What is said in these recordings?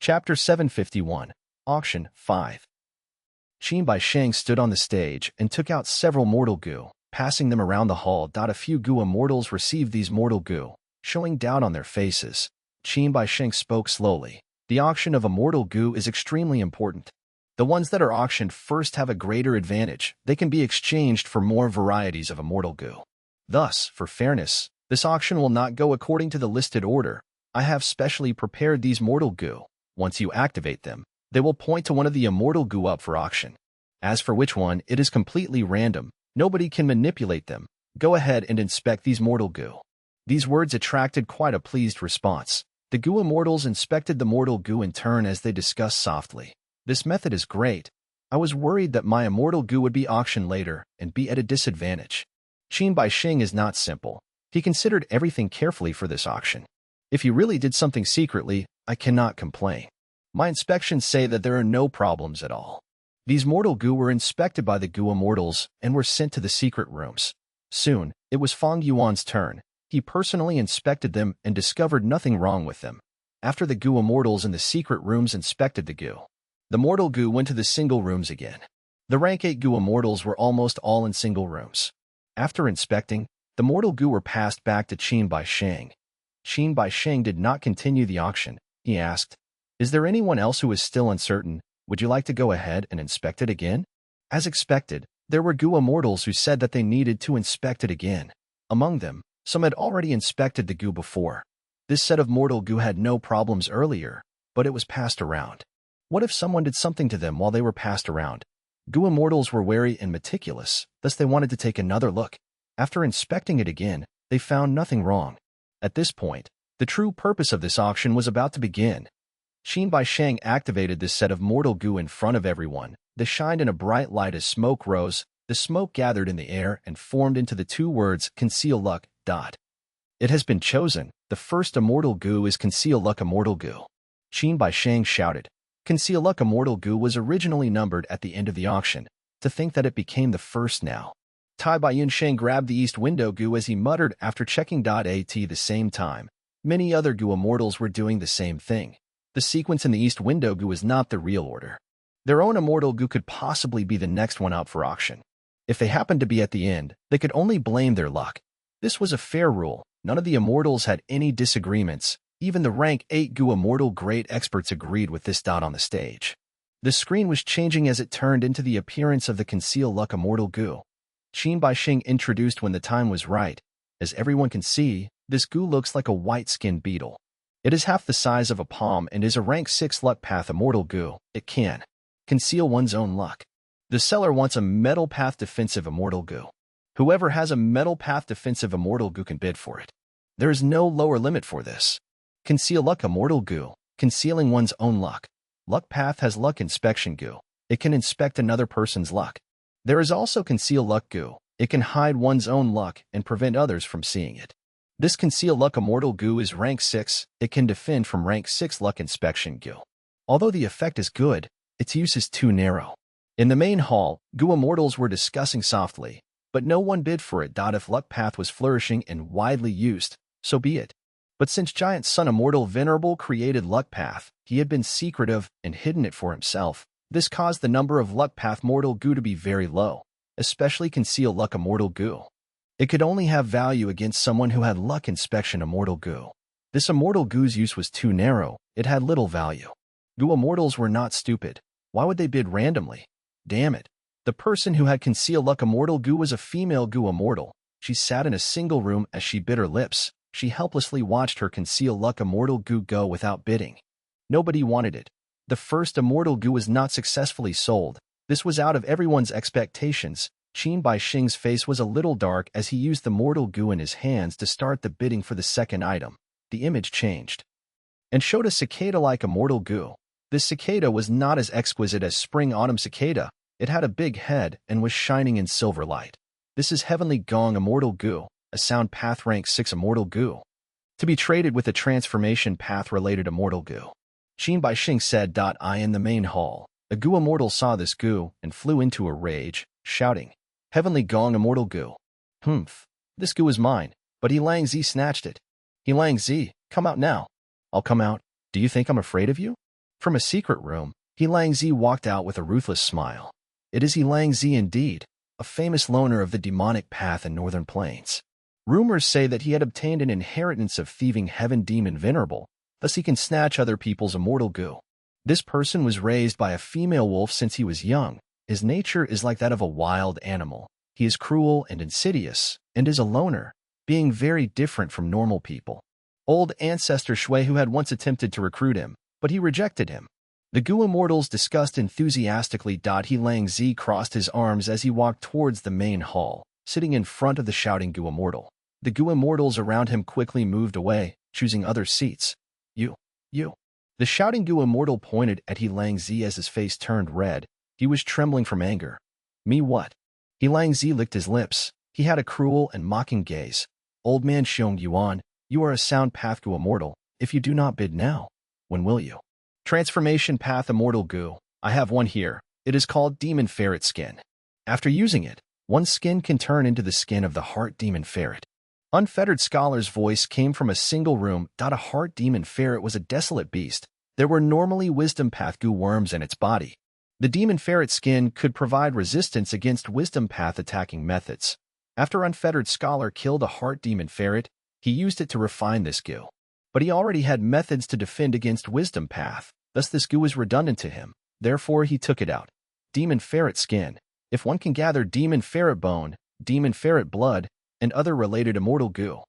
Chapter 751, Auction 5. Qin Bai Sheng stood on the stage and took out several mortal goo, passing them around the hall. A few goo immortals received these mortal goo, showing doubt on their faces. Qin Bai Sheng spoke slowly. The auction of immortal goo is extremely important. The ones that are auctioned first have a greater advantage. They can be exchanged for more varieties of immortal goo. Thus, for fairness, this auction will not go according to the listed order. I have specially prepared these mortal goo. Once you activate them, they will point to one of the immortal goo up for auction. As for which one, it is completely random. Nobody can manipulate them. Go ahead and inspect these mortal goo. These words attracted quite a pleased response. The goo immortals inspected the mortal goo in turn as they discussed softly. This method is great. I was worried that my immortal goo would be auctioned later and be at a disadvantage. Qin Bai Sheng is not simple. He considered everything carefully for this auction. If he really did something secretly, I cannot complain. My inspections say that there are no problems at all. These mortal goo were inspected by the goo immortals and were sent to the secret rooms. Soon, it was Fang Yuan's turn. He personally inspected them and discovered nothing wrong with them. After the goo immortals in the secret rooms inspected the goo, the mortal goo went to the single rooms again. The rank 8 goo immortals were almost all in single rooms. After inspecting, the mortal goo were passed back to Qin Bai Sheng. Qin Bai Sheng did not continue the auction. He asked, "Is there anyone else who is still uncertain? Would you like to go ahead and inspect it again?" As expected, there were goo immortals who said that they needed to inspect it again. Among them, some had already inspected the goo before. This set of mortal goo had no problems earlier, but it was passed around. What if someone did something to them while they were passed around? Goo immortals were wary and meticulous, thus they wanted to take another look. After inspecting it again, they found nothing wrong. At this point, the true purpose of this auction was about to begin. Qin Bai Sheng activated this set of mortal goo in front of everyone. They shined in a bright light as smoke rose. The smoke gathered in the air and formed into the two words, "Conceal Luck." It has been chosen. The first immortal goo is Conceal Luck Immortal Goo. Qin Bai Sheng shouted. Conceal Luck Immortal Goo was originally numbered at the end of the auction. To think that it became the first now. Tai Bai Yun Sheng grabbed the east window goo as he muttered after checking. At the same time, many other goo immortals were doing the same thing. The sequence in the east window goo is not the real order. Their own immortal goo could possibly be the next one out for auction. If they happened to be at the end, they could only blame their luck. This was a fair rule. None of the immortals had any disagreements. Even the rank 8 goo immortal great experts agreed with this. On the stage, the screen was changing as it turned into the appearance of the Conceal Luck Immortal Goo. Qin Bai Sheng introduced when the time was right. As everyone can see, this goo looks like a white-skinned beetle. It is half the size of a palm and is a rank 6 luck path immortal goo. It can conceal one's own luck. The seller wants a metal path defensive immortal goo. Whoever has a metal path defensive immortal goo can bid for it. There is no lower limit for this. Conceal Luck Immortal Goo, concealing one's own luck. Luck Path has Luck Inspection Goo. It can inspect another person's luck. There is also Conceal Luck Goo. It can hide one's own luck and prevent others from seeing it. This Conceal Luck Immortal Goo is rank 6. It can defend from rank 6 Luck Inspection Goo. Although the effect is good, its use is too narrow. In the main hall, goo immortals were discussing softly, but no one bid for it. If Luck Path was flourishing and widely used, so be it. But since Giant Sun Immortal Venerable created Luck Path, he had been secretive and hidden it for himself. This caused the number of Luck Path Mortal Goo to be very low, especially Conceal Luck Immortal Goo. It could only have value against someone who had Luck Inspection Immortal Goo. This Immortal Goo's use was too narrow. It had little value. Goo immortals were not stupid. Why would they bid randomly? Damn it. The person who had Conceal Luck Immortal Goo was a female goo immortal. She sat in a single room as she bit her lips. She helplessly watched her Conceal Luck Immortal Goo go without bidding. Nobody wanted it. The first Immortal Goo was not successfully sold. This was out of everyone's expectations. Qin Bai Sheng's face was a little dark as he used the Mortal Goo in his hands to start the bidding for the second item. The image changed and showed a cicada-like Immortal Goo. This cicada was not as exquisite as Spring Autumn Cicada. It had a big head and was shining in silver light. This is Heavenly Gong Immortal Goo. A sound path rank 6 immortal goo. To be traded with a transformation path related immortal goo. Qin Bai Sheng said. In the main hall, a goo immortal saw this goo and flew into a rage, shouting, Heavenly Gong Immortal Goo. This goo is mine, but He Lang Zi snatched it. He Lang Zi, come out now. I'll come out. Do you think I'm afraid of you? From a secret room, He Langzi walked out with a ruthless smile. It is He Langzi indeed, a famous loner of the demonic path in northern plains. Rumors say that he had obtained an inheritance of thieving heaven demon venerable, thus he can snatch other people's immortal goo. This person was raised by a female wolf since he was young. His nature is like that of a wild animal. He is cruel and insidious, and is a loner, being very different from normal people. Old ancestor Shui who had once attempted to recruit him, but he rejected him. The Gu immortals discussed enthusiastically. He Langzi crossed his arms as he walked towards the main hall, sitting in front of the shouting Gu immortal. The Gu immortals around him quickly moved away, choosing other seats. You. The shouting Gu immortal pointed at He Langzi as his face turned red. He was trembling from anger. Me what? He Langzi licked his lips. He had a cruel and mocking gaze. Old man Fang Yuan, you are a sound path Gu immortal. If you do not bid now, when will you? Transformation path immortal Gu. I have one here. It is called demon ferret skin. After using it, one's skin can turn into the skin of the heart demon ferret. Unfettered scholar's voice came from a single room. A heart demon ferret was a desolate beast. There were normally wisdom path Gu worms in its body. The demon ferret skin could provide resistance against wisdom path attacking methods. After Unfettered Scholar killed a heart demon ferret, he used it to refine this Gu. But he already had methods to defend against wisdom path, thus this Gu was redundant to him. Therefore he took it out. Demon ferret skin. If one can gather demon ferret bone, demon ferret blood, and other related immortal Gu,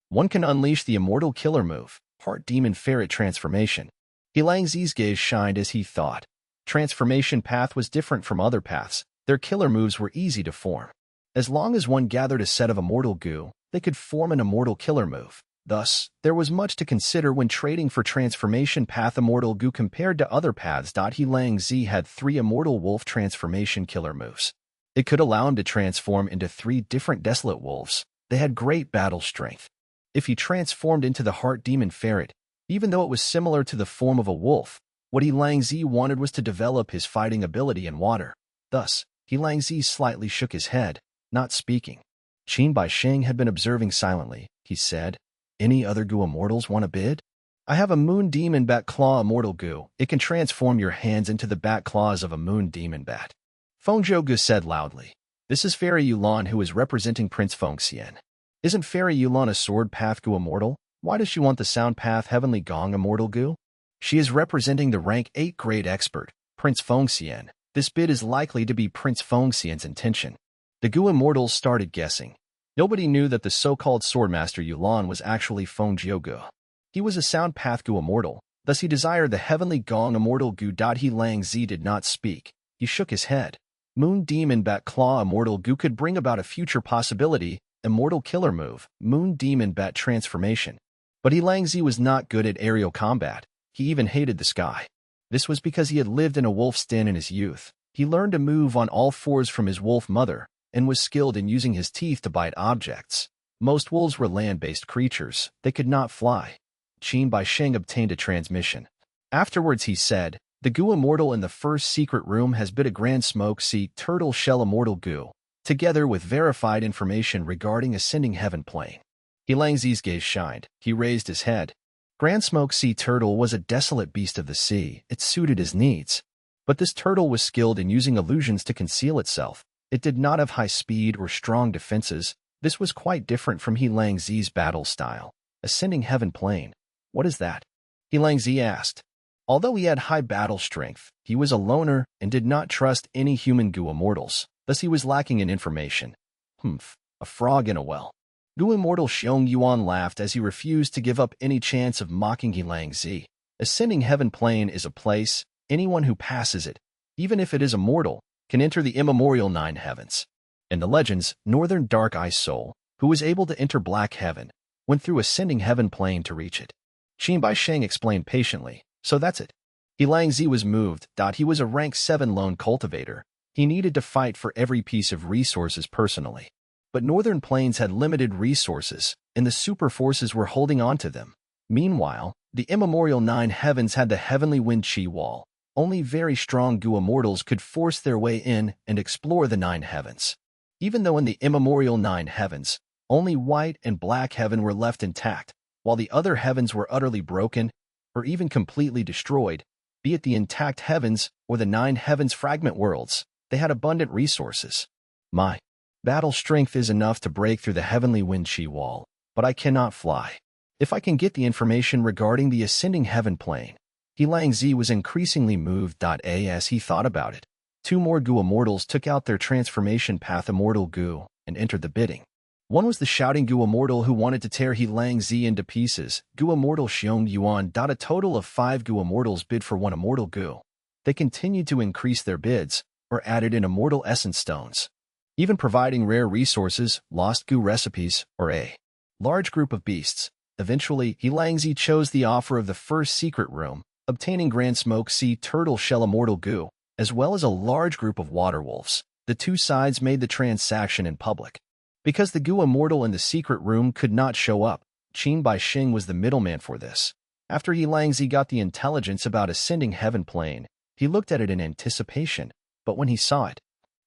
one can unleash the immortal killer move, heart demon ferret transformation. He Langzi's gaze shined as he thought. Transformation path was different from other paths. Their killer moves were easy to form. As long as one gathered a set of immortal Gu, they could form an immortal killer move. Thus, there was much to consider when trading for transformation path immortal Gu compared to other paths. He Langzi had 3 immortal wolf transformation killer moves. It could allow him to transform into 3 different desolate wolves. They had great battle strength. If he transformed into the heart demon ferret, even though it was similar to the form of a wolf, what He Langzi wanted was to develop his fighting ability in water. Thus, He Langzi slightly shook his head, not speaking. Qin Bai Sheng had been observing silently. He said, "Any other Gu immortals want a bid? I have a moon demon bat claw immortal Gu. It can transform your hands into the bat claws of a moon demon bat." Feng Zhougu said loudly. This is Fairy Yulan who is representing Prince Fengxian. Isn't Fairy Yulan a sword path Gu immortal? Why does she want the sound path heavenly gong immortal Gu? She is representing the rank 8 grade expert, Prince Fengxian. This bid is likely to be Prince Fengxian's intention. The Gu immortals started guessing. Nobody knew that the so-called swordmaster Yulan was actually Feng Zhougu. He was a sound path Gu immortal, thus he desired the heavenly gong immortal Gu. He Langzi did not speak. He shook his head. Moon Demon Bat Claw immortal Gu could bring about a future possibility, immortal killer move, Moon Demon Bat transformation. But He Langzi was not good at aerial combat. He even hated the sky. This was because he had lived in a wolf's den in his youth. He learned to move on all 4s from his wolf mother, and was skilled in using his teeth to bite objects. Most wolves were land-based creatures. They could not fly. Qin Bai Sheng obtained a transmission. Afterwards he said, the Gu immortal in the first secret room has bid a grand smoke sea turtle shell immortal Gu, together with verified information regarding ascending heaven plane. He Langzi's gaze shined. He raised his head. Grand smoke sea turtle was a desolate beast of the sea. It suited his needs. But this turtle was skilled in using illusions to conceal itself. It did not have high speed or strong defenses. This was quite different from He Langzi's battle style. Ascending heaven plane. What is that? He Langzi asked. Although he had high battle strength, he was a loner and did not trust any human Gu immortals. Thus he was lacking in information. A frog in a well. Gu immortal Fang Yuan laughed as he refused to give up any chance of mocking He Langzi. Ascending heaven plane is a place. Anyone who passes it, even if it is immortal, can enter the immemorial 9 heavens. In the legends, Northern Dark Eye Soul, who was able to enter Black Heaven, went through Ascending Heaven plane to reach it. Qin Bai Sheng explained patiently, so that's it. He Langzi was moved. He was a rank 7 lone cultivator. He needed to fight for every piece of resources personally. But Northern Plains had limited resources, and the super forces were holding on to them. Meanwhile, the immemorial 9 heavens had the heavenly wind chi wall. Only very strong Gu immortals could force their way in and explore the 9 heavens. Even though in the immemorial 9 heavens, only white and black heaven were left intact, while the other heavens were utterly broken or even completely destroyed, Be it the intact heavens or the 9 heavens fragment worlds, they had abundant resources. My battle strength is enough to break through the heavenly wind chi wall, but I cannot fly. If I can get the information regarding the ascending heaven plane. He Lang Zi was increasingly moved. As he thought about it, 2 more Gu immortals took out their transformation path immortal Gu and entered the bidding. One was the shouting Gu immortal who wanted to tear He Lang Zi into pieces. Gu immortal Fang Yuan. A total of 5 Gu immortals bid for 1 immortal Gu. They continued to increase their bids, or added in immortal essence stones, even providing rare resources, lost Gu recipes, or a large group of beasts. Eventually, He Lang Zi chose the offer of the first secret room, obtaining Grand Smoke Sea Turtle Shell Immortal Gu, as well as a large group of water wolves. The 2 sides made the transaction in public. Because the Gu immortal in the secret room could not show up, Qin Baixing was the middleman for this. After He Lang Zi got the intelligence about ascending heaven plane, he looked at it in anticipation, but when he saw it,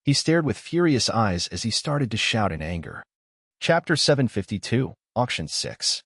he stared with furious eyes as he started to shout in anger. Chapter 752, Auction 6.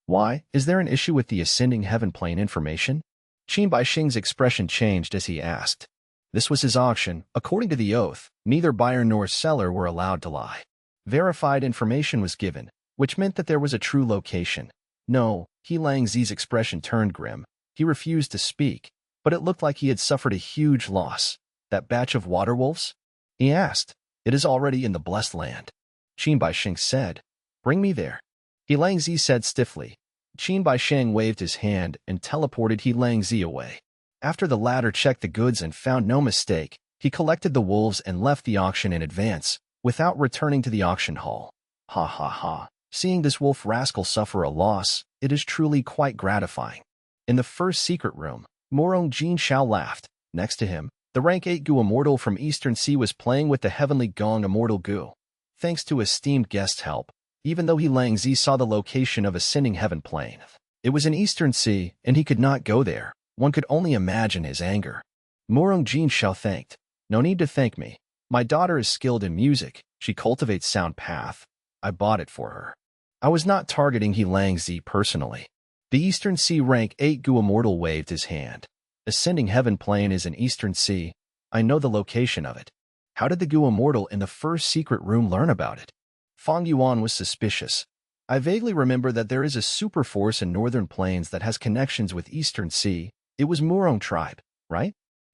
Why, is there an issue with the ascending heaven plane information? Qin Baixing's expression changed as he asked. This was his auction. According to the oath, neither buyer nor seller were allowed to lie. Verified information was given, which meant that there was a true location. No, He Lang Zi's expression turned grim. He refused to speak, but it looked like he had suffered a huge loss. That batch of water wolves? He asked. It is already in the blessed land. Qin Baixing said. Bring me there. He Lang Zi said stiffly. Qin Baixing waved his hand and teleported He Lang Zi away. After the latter checked the goods and found no mistake, he collected the wolves and left the auction in advance, without returning to the auction hall. Ha ha ha. Seeing this wolf rascal suffer a loss, it is truly quite gratifying. In the first secret room, Morong Jin Xiao laughed. Next to him, the rank 8 Gu immortal from Eastern Sea was playing with the heavenly gong immortal Gu. Thanks to esteemed guest help, even though He Lang Zi saw the location of ascending heaven plane, it was in Eastern Sea, and he could not go there. One could only imagine his anger. Morong Jin Xiao thanked. No need to thank me. My daughter is skilled in music. She cultivates sound path. I bought it for her. I was not targeting He Lang Zi personally. The Eastern Sea rank 8 Gu immortal waved his hand. Ascending heaven plane is in Eastern Sea. I know the location of it. How did the Gu immortal in the first secret room learn about it? Fang Yuan was suspicious. I vaguely remember that there is a super force in northern plains that has connections with Eastern Sea. It was Murong tribe, right?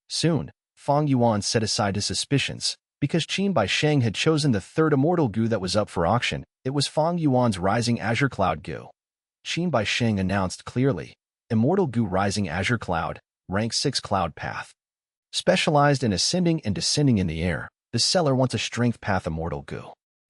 Soon, Fang Yuan set aside his suspicions. Because Qin Baixing had chosen the 3rd immortal Gu that was up for auction, it was Fang Yuan's Rising Azure Cloud Gu. Qin Baixing announced clearly, Immortal Gu Rising Azure Cloud, rank 6 Cloud Path. Specialized in ascending and descending in the air, the seller wants a Strength Path Immortal Gu.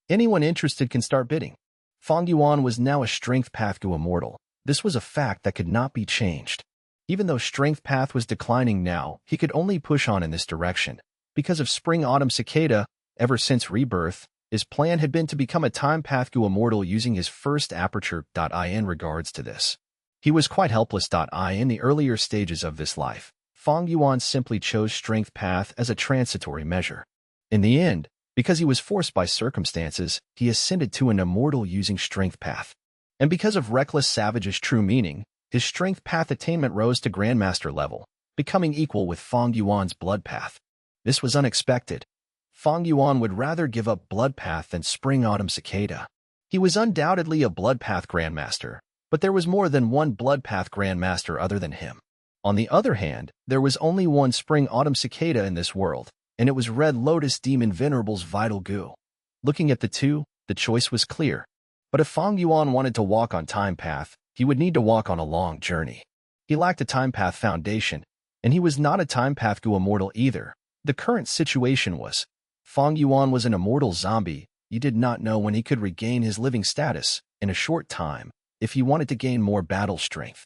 Anyone interested can start bidding. Fang Yuan was now a Strength Path Gu Immortal. This was a fact that could not be changed. Even though Strength Path was declining now, he could only push on in this direction. Because of Spring-Autumn Cicada, ever since rebirth, his plan had been to become a Time Path Gu Immortal using his first aperture. In regards to this, he was quite helpless. In the earlier stages of this life, Fang Yuan simply chose Strength Path as a transitory measure. In the end, because he was forced by circumstances, he ascended to an immortal using Strength Path. And because of Reckless Savage's true meaning, his Strength Path attainment rose to Grandmaster level, becoming equal with Fang Yuan's Blood Path. This was unexpected. Fang Yuan would rather give up Blood Path than Spring-Autumn Cicada. He was undoubtedly a Blood Path Grandmaster, but there was more than one Blood Path Grandmaster other than him. On the other hand, there was only one Spring-Autumn Cicada in this world, and it was Red Lotus Demon Venerable's Vital Gu. Looking at the two, the choice was clear. But if Fang Yuan wanted to walk on Time Path, he would need to walk on a long journey. He lacked a Time Path foundation, and he was not a Time Path Gu Immortal either. The current situation was, Fang Yuan was an immortal zombie. He did not know when he could regain his living status in a short time if he wanted to gain more battle strength.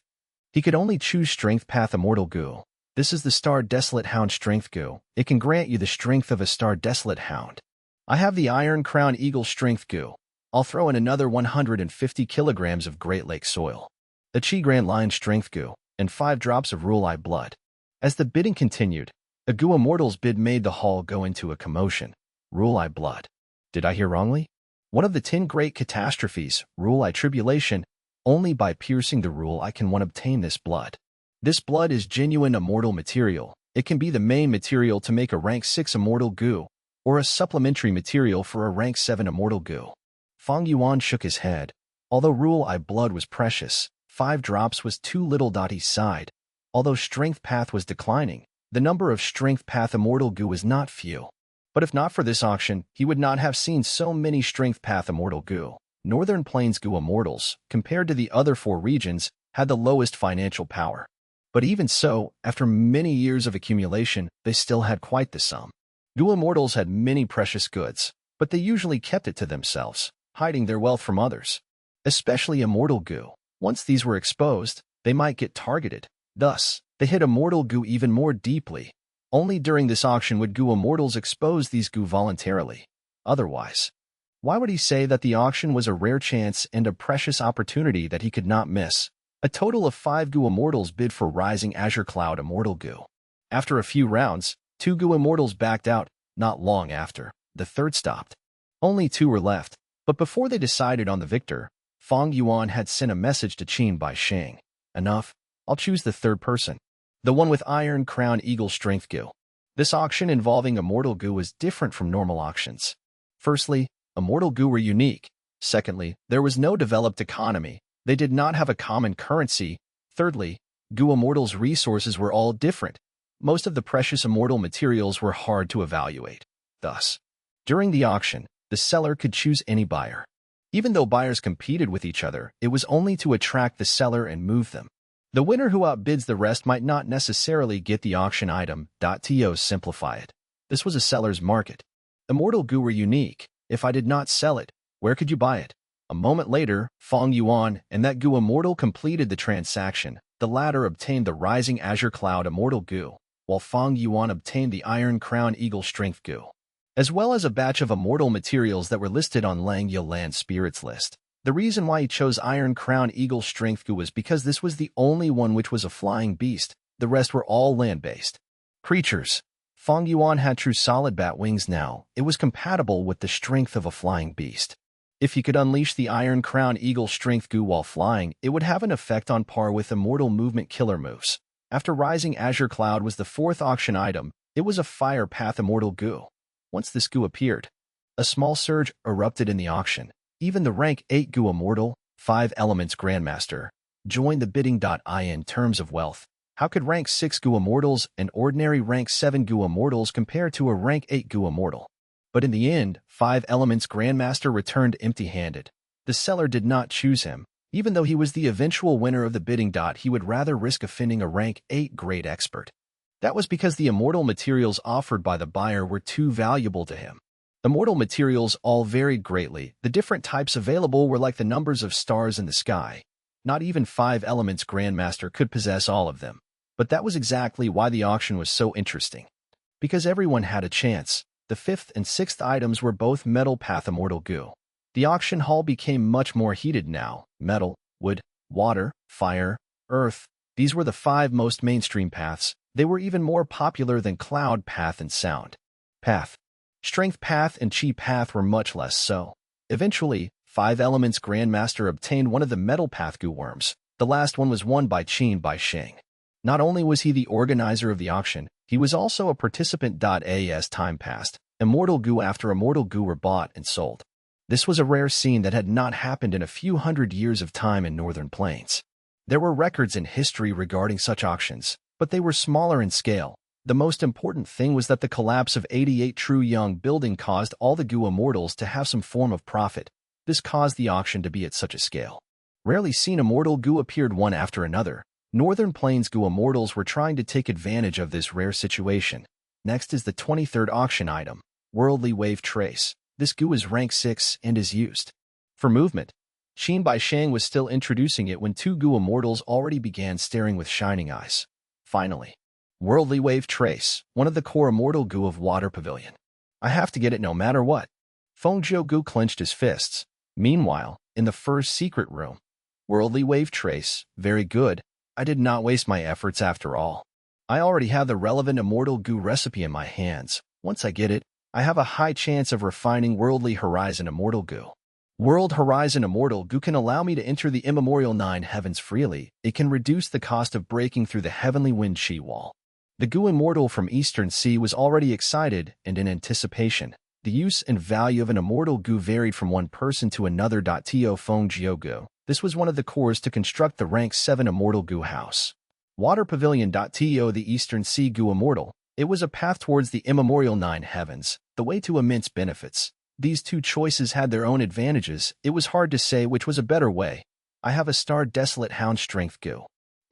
He could only choose Strength Path Immortal Gu. This is the Star Desolate Hound Strength Gu. It can grant you the strength of a Star Desolate Hound. I have the Iron Crown Eagle Strength Gu. I'll throw in another 150 kilograms of Great Lake soil, a Chi Grand Lion Strength Gu, and 5 drops of Rule Eye blood. As the bidding continued, a Gu Immortal's bid made the hall go into a commotion. Rule Eye blood. Did I hear wrongly? One of the 10 great catastrophes, Rule Eye tribulation. Only by piercing the Rule Eye can one obtain this blood. This blood is genuine immortal material. It can be the main material to make a rank 6 immortal goo, or a supplementary material for a rank 7 immortal goo. Fang Yuan shook his head. Although Rule I blood was precious, 5 drops was too little. He sighed. Although Strength Path was declining, the number of Strength Path immortal goo was not few. But if not for this auction, he would not have seen so many Strength Path immortal goo. Northern Plains goo immortals, compared to the other 4 regions, had the lowest financial power. But even so, after many years of accumulation, they still had quite the sum. Goo immortals had many precious goods, but they usually kept it to themselves, hiding their wealth from others. Especially immortal goo. Once these were exposed, they might get targeted. Thus, they hit immortal goo even more deeply. Only during this auction would goo immortals expose these goo voluntarily. Otherwise, why would he say that the auction was a rare chance and a precious opportunity that he could not miss? A total of 5 goo immortals bid for Rising Azure Cloud immortal goo. After a few rounds, 2 goo immortals backed out. Not long after, the third stopped. Only 2 were left, but before they decided on the victor, Fang Yuan had sent a message to Qin Bai Sheng. Enough, I'll choose the third person. The one with Iron Crown Eagle Strength goo. This auction involving immortal goo was different from normal auctions. Firstly, immortal goo were unique. Secondly, there was no developed economy. They did not have a common currency. Thirdly, goo immortals' resources were all different. Most of the precious immortal materials were hard to evaluate. Thus, during the auction, the seller could choose any buyer. Even though buyers competed with each other, it was only to attract the seller and move them. The winner who outbids the rest might not necessarily get the auction item. To simplify it, this was a seller's market. Immortal goo were unique. If I did not sell it, where could you buy it? A moment later, Fang Yuan and that goo immortal completed the transaction. The latter obtained the Rising Azure Cloud immortal goo, while Fang Yuan obtained the Iron Crown Eagle Strength goo, as well as a batch of immortal materials that were listed on Lang Ye Land Spirits list. The reason why he chose Iron Crown Eagle Strength goo was because this was the only one which was a flying beast. The rest were all land-based creatures. Fang Yuan had true solid bat wings now. It was compatible with the strength of a flying beast. If he could unleash the Iron Crown Eagle Strength goo while flying, it would have an effect on par with immortal movement killer moves. After Rising Azure Cloud was the 4th auction item, it was a Fire Path immortal goo. Once this goo appeared, a small surge erupted in the auction. Even the rank 8 goo immortal, 5 elements grandmaster, joined the bidding. In terms of wealth, how could rank 6 goo immortals and ordinary rank 7 goo immortals compare to a rank 8 goo immortal? But in the end, 5 Elements Grandmaster returned empty-handed. The seller did not choose him. Even though he was the eventual winner of the bidding. He would rather risk offending a rank 8 Great Expert. That was because the immortal materials offered by the buyer were too valuable to him. Immortal materials all varied greatly. The different types available were like the numbers of stars in the sky. Not even 5 Elements Grandmaster could possess all of them. But that was exactly why the auction was so interesting. Because everyone had a chance. The 5th and 6th items were both Metal Path immortal goo. The auction hall became much more heated now. Metal, wood, water, fire, earth. These were the 5 most mainstream paths. They were even more popular than Cloud Path and Sound Path. Strength Path and Chi Path were much less so. Eventually, 5 Elements Grandmaster obtained one of the Metal Path goo worms. The last one was won by Qin Bai Sheng. Not only was he the organizer of the auction, he was also a participant. As time passed, immortal goo after immortal goo were bought and sold. This was a rare scene that had not happened in a few hundred years of time in Northern Plains. There were records in history regarding such auctions, but they were smaller in scale. The most important thing was that the collapse of 88 True Young building caused all the goo immortals to have some form of profit. This caused the auction to be at such a scale. Rarely seen immortal goo appeared one after another. Northern Plains goo immortals were trying to take advantage of this rare situation. Next is the 23rd auction item, Worldly Wave Trace. This goo is rank 6 and is used for movement. Qin Bai Sheng was still introducing it when 2 goo immortals already began staring with shining eyes. Finally, Worldly Wave Trace, one of the core immortal goo of Water Pavilion. I have to get it no matter what. Feng Goo clenched his fists. Meanwhile, in the first secret room, Worldly Wave Trace, very good. I did not waste my efforts after all. I already have the relevant immortal goo recipe in my hands. Once I get it, I have a high chance of refining Worldly Horizon immortal goo. World Horizon Immortal Gu can allow me to enter the immemorial 9 heavens freely. It can reduce the cost of breaking through the heavenly wind chi wall. The Gu Immortal from Eastern Sea was already excited and in anticipation. The use and value of an immortal Gu varied from one person to another. To Feng Jiu Gu. This was one of the cores to construct the rank 7 immortal Gu house. Water Pavilion. To the Eastern Sea Gu Immortal. It was a path towards the immemorial 9 heavens, the way to immense benefits. These two choices had their own advantages. It was hard to say which was a better way. I have a Star Desolate Hound Strength Gu,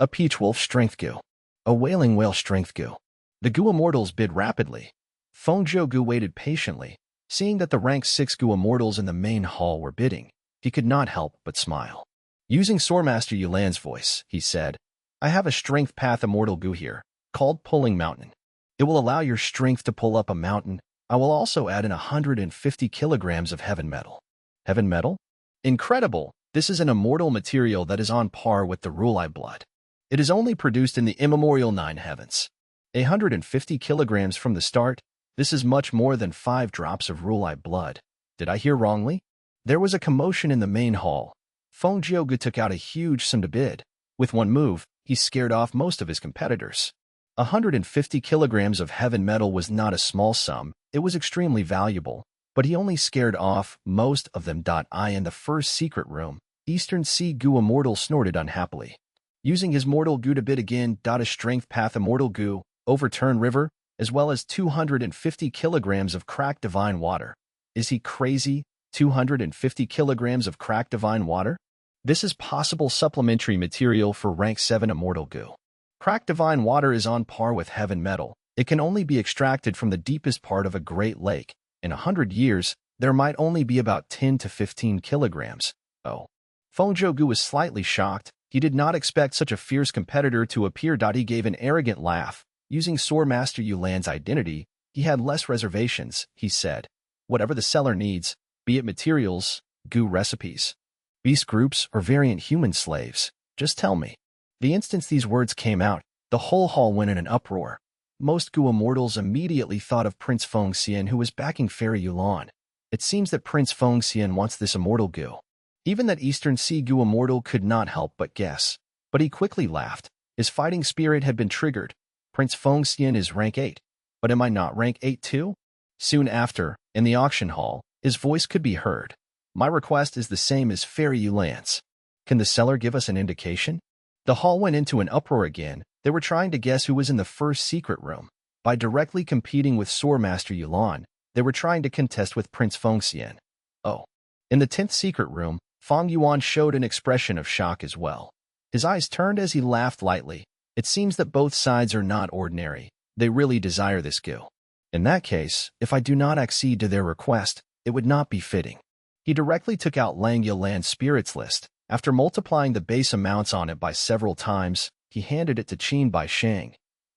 a Peach Wolf Strength Gu, a Wailing Whale Strength Gu. The Gu Immortals bid rapidly. Feng Jiu Gu waited patiently. Seeing that the rank 6 Gu Immortals in the main hall were bidding, he could not help but smile. Using Swordmaster Yulan's voice, he said, I have a Strength Path Immortal Gu here, called Pulling Mountain. It will allow your strength to pull up a mountain. I will also add in 150 kilograms of heaven metal. Heaven metal? Incredible! This is an immortal material that is on par with the Rulai blood. It is only produced in the immemorial 9 heavens. 150 kilograms from the start. This is much more than 5 drops of Rulai blood. Did I hear wrongly? There was a commotion in the main hall. Feng Jiugu took out a huge sum to bid. With one move, he scared off most of his competitors. 150 kilograms of heaven metal was not a small sum. It was extremely valuable, but he only scared off most of them. In the first secret room, Eastern Sea Gu Immortal snorted unhappily. Using his mortal Gu to bid again. A Strength Path Immortal Gu, Overturn River, as well as 250 kilograms of cracked divine water. Is he crazy? 250 kilograms of cracked divine water? This is possible supplementary material for rank 7 Immortal Gu. Cracked divine water is on par with heaven metal. It can only be extracted from the deepest part of a great lake. In 100 years, there might only be about 10 to 15 kilograms. Oh. Feng Jiugu was slightly shocked. He did not expect such a fierce competitor to appear. He gave an arrogant laugh. Using Swordmaster Yulan's identity, he had less reservations, he said. Whatever the seller needs, be it materials, Gu recipes, beast groups, or variant human slaves, just tell me. The instant these words came out, the whole hall went in an uproar. Most Gu Immortals immediately thought of Prince Feng Xian, who was backing Fairy Yulan. It seems that Prince Feng Xian wants this immortal Gu. Even that Eastern Sea Gu Immortal could not help but guess. But he quickly laughed. His fighting spirit had been triggered. Prince Feng Xian is rank 8. But am I not rank 8 too? Soon after, in the auction hall, his voice could be heard. My request is the same as Fairy Yulan's. Can the seller give us an indication? The hall went into an uproar again. They were trying to guess who was in the first secret room. By directly competing with Swordmaster Yulan, they were trying to contest with Prince Feng Xian. Oh. In the 10th secret room, Fang Yuan showed an expression of shock as well. His eyes turned as he laughed lightly. It seems that both sides are not ordinary. They really desire this Gu. In that case, if I do not accede to their request, it would not be fitting. He directly took out Lang Yilan's spirits list. After multiplying the base amounts on it by several times, he handed it to Qin Bai Sheng.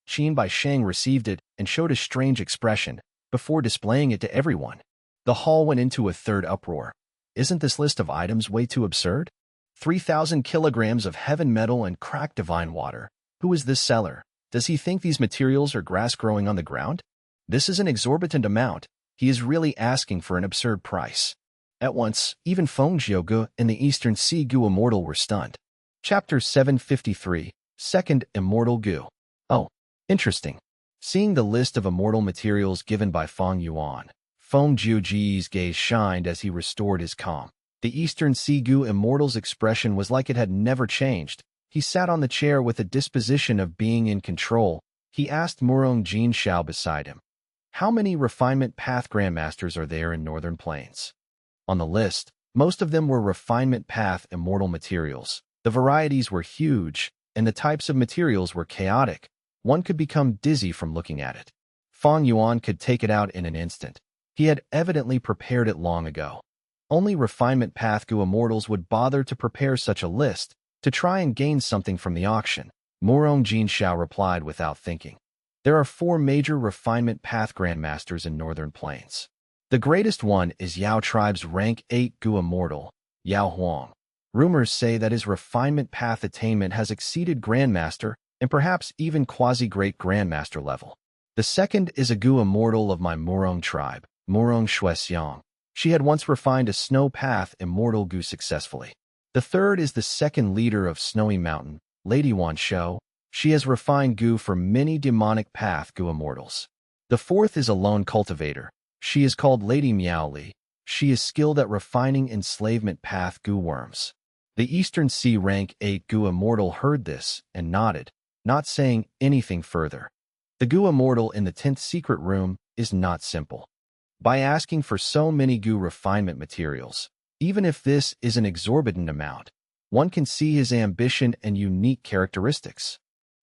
Qin Bai Sheng received it and showed a strange expression before displaying it to everyone. The hall went into a third uproar. Isn't this list of items way too absurd? 3,000 kilograms of heaven metal and cracked divine water. Who is this seller? Does he think these materials are grass growing on the ground? This is an exorbitant amount. He is really asking for an absurd price. At once, even Feng Jiugu and the Eastern Sea Gu Immortal were stunned. Chapter 753. Second Immortal Gu. Oh, interesting. Seeing the list of immortal materials given by Fang Yuan, Feng Jiuji's gaze shined as he restored his calm. The Eastern Sea Gu Immortal's expression was like it had never changed. He sat on the chair with a disposition of being in control. He asked Murong Jin Shao beside him. How many refinement path grandmasters are there in Northern Plains? On the list, most of them were refinement path immortal materials. The varieties were huge, and the types of materials were chaotic. One could become dizzy from looking at it. Fang Yuan could take it out in an instant. He had evidently prepared it long ago. Only refinement path Gu Immortals would bother to prepare such a list to try and gain something from the auction. Murong Jin Shao replied without thinking. There are 4 major refinement path grandmasters in Northern Plains. The greatest one is Yao Tribe's rank 8 Gu Immortal, Yao Huang. Rumors say that his refinement path attainment has exceeded Grandmaster and perhaps even quasi-great Grandmaster level. The second is a Gu Immortal of my Murong tribe, Murong Shuexiang. She had once refined a snow path immortal Gu successfully. The third is the second leader of Snowy Mountain, Lady Wan Shou. She has refined Gu for many demonic path Gu immortals. The fourth is a lone cultivator. She is called Lady Miaoli. She is skilled at refining enslavement path Gu worms. The Eastern Sea rank 8 Gu immortal heard this and nodded, not saying anything further. The Gu immortal in the 10th secret room is not simple. By asking for so many Gu refinement materials, even if this is an exorbitant amount, one can see his ambition and unique characteristics.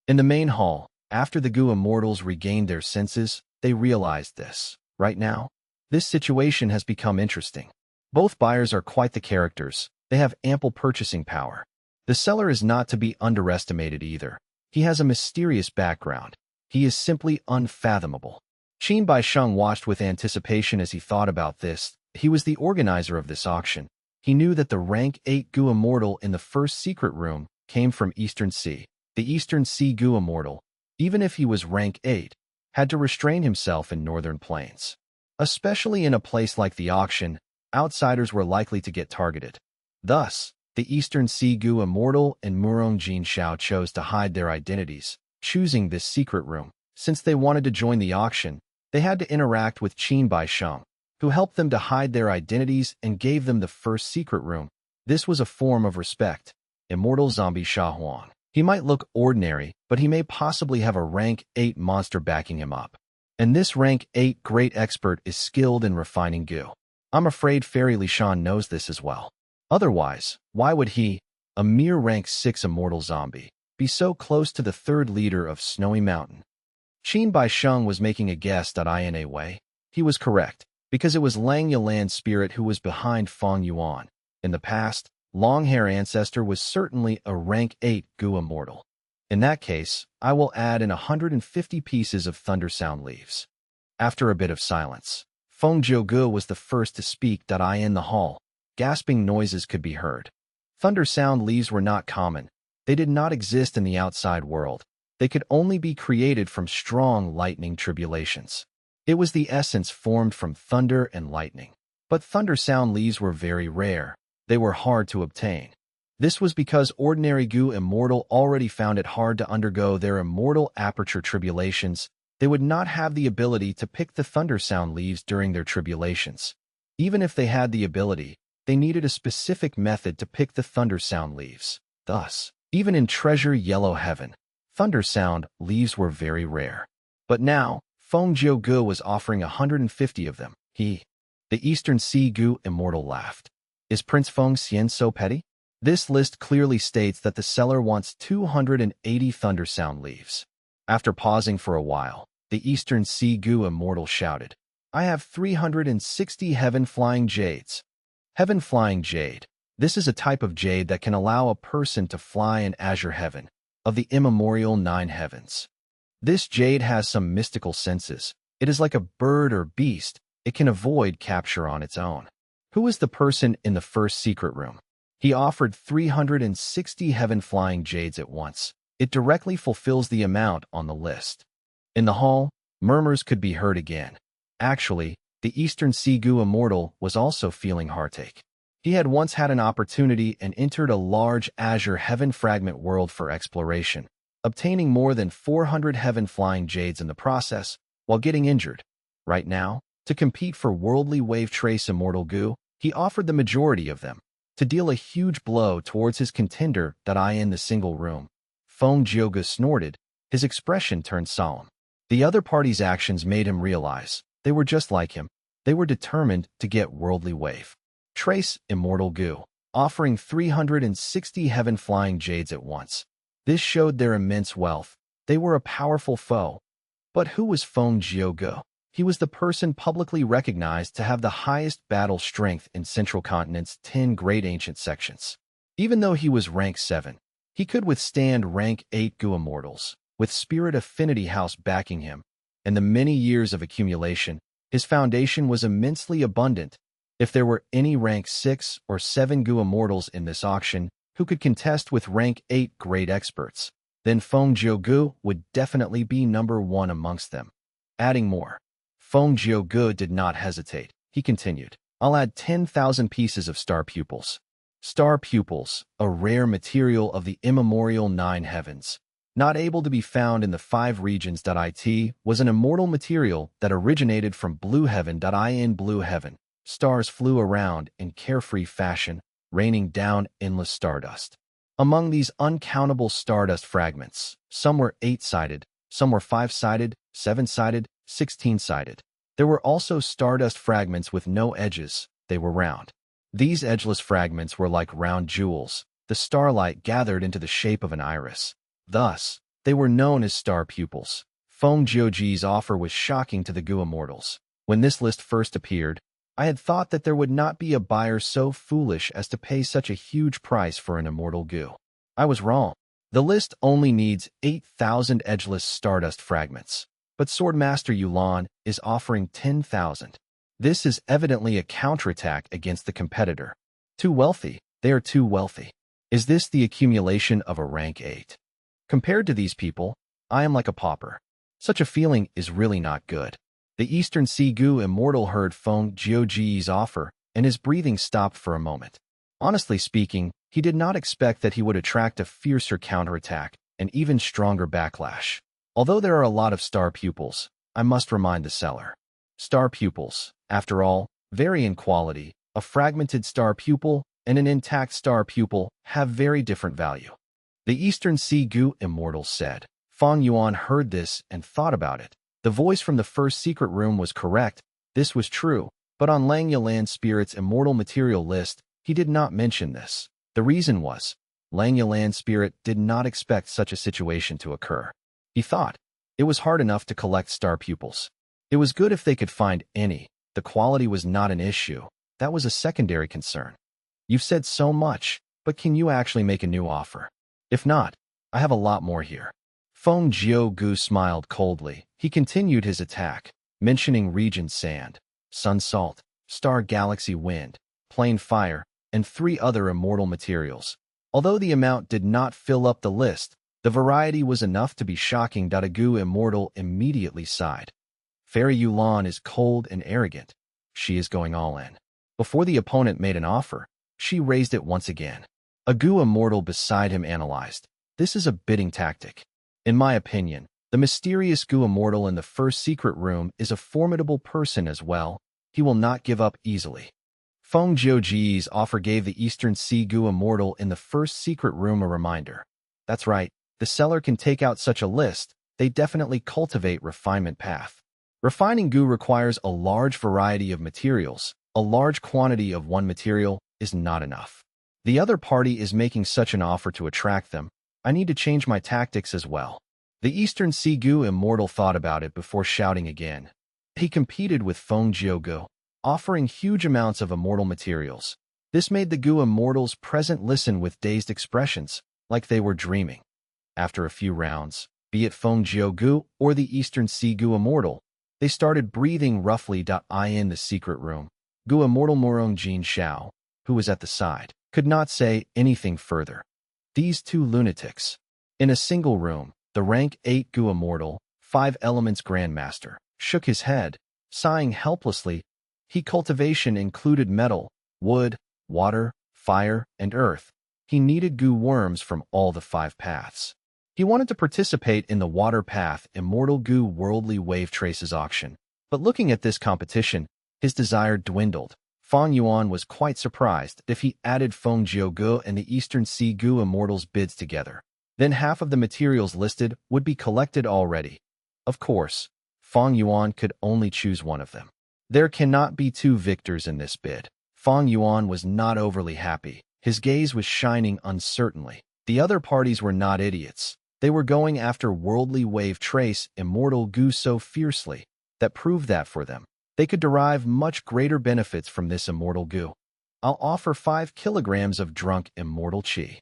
In the main hall, after the Gu immortals regained their senses, they realized this. Right now, this situation has become interesting. Both buyers are quite the characters. They have ample purchasing power. The seller is not to be underestimated either. He has a mysterious background. He is simply unfathomable. Qin Baisheng watched with anticipation as he thought about this. He was the organizer of this auction. He knew that the rank 8 Gu immortal in the first secret room came from Eastern Sea. The Eastern Sea Gu immortal, even if he was rank 8, had to restrain himself in northern plains. Especially in a place like the auction, outsiders were likely to get targeted. Thus, the Eastern Sea Gu immortal and Murong Jin Shao chose to hide their identities, choosing this secret room. Since they wanted to join the auction, they had to interact with Qin Baisheng, who helped them to hide their identities and gave them the first secret room. This was a form of respect. Immortal Zombie Sha Huang. He might look ordinary, but he may possibly have a rank 8 monster backing him up. And this rank 8 great expert is skilled in refining Gu. I'm afraid Fairy Li Shan knows this as well. Otherwise, why would he, a mere rank 6 immortal zombie, be so close to the third leader of Snowy Mountain? Qin Baisheng was making a guess. In a way, he was correct, because it was Lang Yalan's spirit who was behind Fang Yuan. In the past, Longhair Ancestor was certainly a rank 8 Gu immortal. In that case, I will add in 150 pieces of Thunder Sound leaves. After a bit of silence, Feng Jiuge was the first to speak. In the hall, gasping noises could be heard. Thunder Sound leaves were not common. They did not exist in the outside world. They could only be created from strong lightning tribulations. It was the essence formed from thunder and lightning. But Thunder Sound leaves were very rare. They were hard to obtain. This was because ordinary Gu immortal already found it hard to undergo their immortal aperture tribulations. They would not have the ability to pick the Thunder Sound leaves during their tribulations. Even if they had the ability, they needed a specific method to pick the Thunder Sound leaves. Thus, even in Treasure Yellow Heaven, Thunder Sound leaves were very rare. But now, Feng Jiuge was offering 150 of them. The Eastern Sea Gu immortal laughed. Is Prince Feng Xian so petty? This list clearly states that the seller wants 280 Thunder Sound leaves. After pausing for a while, the Eastern Sea Gu immortal shouted, I have 360 Heaven-Flying Jades. Heaven-Flying Jade. This is a type of jade that can allow a person to fly in azure heaven, of the immemorial 9 heavens. This jade has some mystical senses. It is like a bird or beast. It can avoid capture on its own. Who is the person in the first secret room? He offered 360 heaven-flying jades at once. It directly fulfills the amount on the list. In the hall, murmurs could be heard again. Actually, the Eastern Sea Gu immortal was also feeling heartache. He had once had an opportunity and entered a large azure heaven fragment world for exploration, obtaining more than 400 heaven-flying jades in the process, while getting injured. Right now, to compete for worldly wave trace immortal Gu, he offered the majority of them, to deal a huge blow towards his contender. In the single room, Feng Jiuge snorted. His expression turned solemn. The other party's actions made him realize they were just like him. They were determined to get worldly wave trace immortal Gu, offering 360 heaven-flying jades at once. This showed their immense wealth. They were a powerful foe. But who was Feng Jiuge? He was the person publicly recognized to have the highest battle strength in Central Continent's 10 great ancient sections. Even though he was rank 7, he could withstand rank 8 Gu immortals, with Spirit Affinity House backing him. In the many years of accumulation, his foundation was immensely abundant. If there were any rank 6 or 7 Gu immortals in this auction who could contest with rank 8 great experts, then Feng Jiuge would definitely be number 1 amongst them. Adding more, Feng Jiuge did not hesitate. He continued, I'll add 10,000 pieces of star pupils. Star pupils, a rare material of the immemorial nine heavens, not able to be found in the five regions. It was an immortal material that originated from blue heaven. In blue heaven, stars flew around in carefree fashion, raining down endless stardust. Among these uncountable stardust fragments, some were 8-sided, some were 5-sided, 7-sided, 16-sided. There were also stardust fragments with no edges. They were round. These edgeless fragments were like round jewels, the starlight gathered into the shape of an iris. Thus, they were known as star pupils. Feng Yuan's offer was shocking to the Gu immortals. When this list first appeared, I had thought that there would not be a buyer so foolish as to pay such a huge price for an immortal Gu. I was wrong. The list only needs 8,000 edgeless stardust fragments, but Swordmaster Yuan is offering 10,000. This is evidently a counterattack against the competitor. Too wealthy. They are too wealthy. Is this the accumulation of a rank 8? Compared to these people, I am like a pauper. Such a feeling is really not good. The Eastern Sea Gu immortal heard Feng Yuan's offer, and his breathing stopped for a moment. Honestly speaking, he did not expect that he would attract a fiercer counterattack, an even stronger backlash. Although there are a lot of star pupils, I must remind the seller. Star pupils, after all, vary in quality. A fragmented star pupil and an intact star pupil have very different value. The Eastern Sea Gu immortal said. Fang Yuan heard this and thought about it. The voice from the first secret room was correct. This was true, but on Lang Yalan Spirit's immortal material list, he did not mention this. The reason was, Lang Yalan Spirit did not expect such a situation to occur. He thought, it was hard enough to collect star pupils. It was good if they could find any. The quality was not an issue. That was a secondary concern. You've said so much, but can you actually make a new offer? If not, I have a lot more here. Feng Yuan smiled coldly. He continued his attack, mentioning region sand, sun salt, star galaxy wind, plane fire, and 3 other immortal materials. Although the amount did not fill up the list, the variety was enough to be shocking. A Gu immortal immediately sighed. Fairy Yuan is cold and arrogant. She is going all in. Before the opponent made an offer, she raised it once again. A Gu immortal beside him analyzed. This is a bidding tactic. In my opinion, the mysterious Gu immortal in the first secret room is a formidable person as well. He will not give up easily. Feng Yuan's offer gave the Eastern Sea Gu immortal in the first secret room a reminder. That's right, the seller can take out such a list. They definitely cultivate refinement path. Refining Gu requires a large variety of materials. A large quantity of one material is not enough. The other party is making such an offer to attract them. I need to change my tactics as well. The Eastern Sea Gu immortal thought about it before shouting again. He competed with Feng Yuan, offering huge amounts of immortal materials. This made the Gu immortals present listen with dazed expressions, like they were dreaming. After a few rounds, be it Feng Yuan or the Eastern Sea Gu immortal, they started breathing roughly. In the secret room, Gu immortal Morong Jin Shao, who was at the side, could not say anything further. These 2 lunatics. In a single room, the rank 8 Gu immortal, 5 elements grandmaster, shook his head, sighing helplessly. Cultivation included metal, wood, water, fire, and earth. He needed Gu worms from all the 5 paths. He wanted to participate in the water path immortal Gu worldly wave traces auction. But looking at this competition, his desire dwindled. Fang Yuan was quite surprised if he added Feng Yuan and the Eastern Sea Gu immortals' bids together. Then half of the materials listed would be collected already. Of course, Fang Yuan could only choose one of them. There cannot be 2 victors in this bid. Fang Yuan was not overly happy. His gaze was shining uncertainly. The other parties were not idiots. They were going after worldly wave trace immortal Gu so fiercely that proved that for them, they could derive much greater benefits from this immortal Gu. I'll offer 5 kilograms of drunk immortal Qi.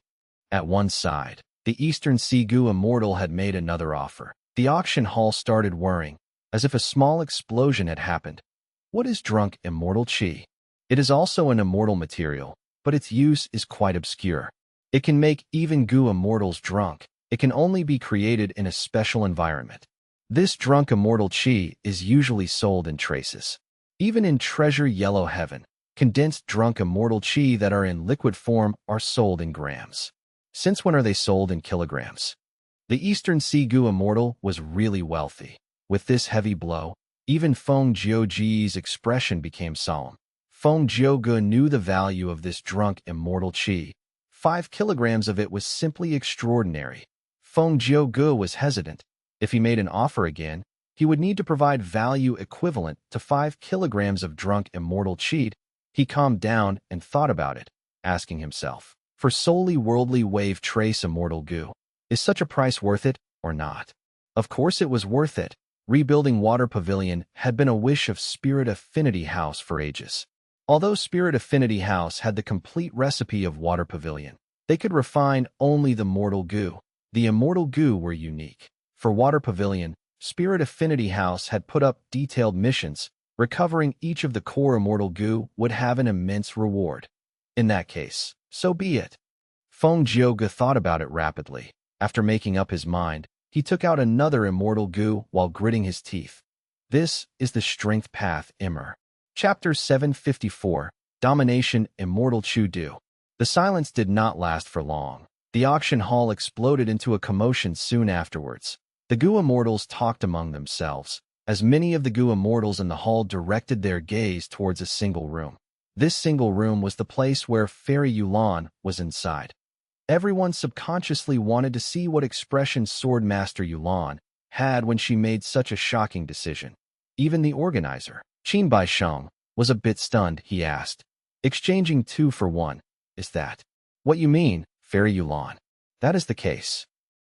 At one side, the Eastern Sea Gu immortal had made another offer. The auction hall started whirring, as if a small explosion had happened. What is drunk immortal Qi? It is also an immortal material, but its use is quite obscure. It can make even Gu immortals drunk. It can only be created in a special environment. This drunk immortal Qi is usually sold in traces. Even in treasure yellow heaven, Condensed drunk immortal chi that are in liquid form are sold in grams. Since when are they sold in kilograms? The Eastern Sea Gu immortal was really wealthy. With this heavy blow, even Feng Jiuji's expression became solemn. Feng Jiuge knew the value of this drunk immortal chi. 5 kilograms of it was simply extraordinary. Feng Jiuge was hesitant. If he made an offer again, he would need to provide value equivalent to 5 kilograms of drunk immortal chi. He calmed down and thought about it, asking himself, for solely worldly wave trace immortal gu, is such a price worth it or not? Of course it was worth it. Rebuilding Water Pavilion had been a wish of Spirit Affinity House for ages. Although Spirit Affinity House had the complete recipe of Water Pavilion, they could refine only the mortal gu. The immortal gu were unique. For Water Pavilion, Spirit Affinity House had put up detailed missions. Recovering each of the core immortal gu would have an immense reward. In that case, so be it. Feng Jiuge thought about it rapidly. After making up his mind, he took out another immortal gu while gritting his teeth. This is the Strength Path Immer. Chapter 754, Domination Immortal Chu Du. The silence did not last for long. The auction hall exploded into a commotion soon afterwards. The Gu Immortals talked among themselves, as many of the Gu Immortals in the hall directed their gaze towards a single room. This single room was the place where Fairy Yuan was inside. Everyone subconsciously wanted to see what expression Sword Master Yuan had when she made such a shocking decision. Even the organizer, Qin Baisheng, was a bit stunned. He asked, "Exchanging 2 for 1, is that what you mean, Fairy Yuan?" "That is the case."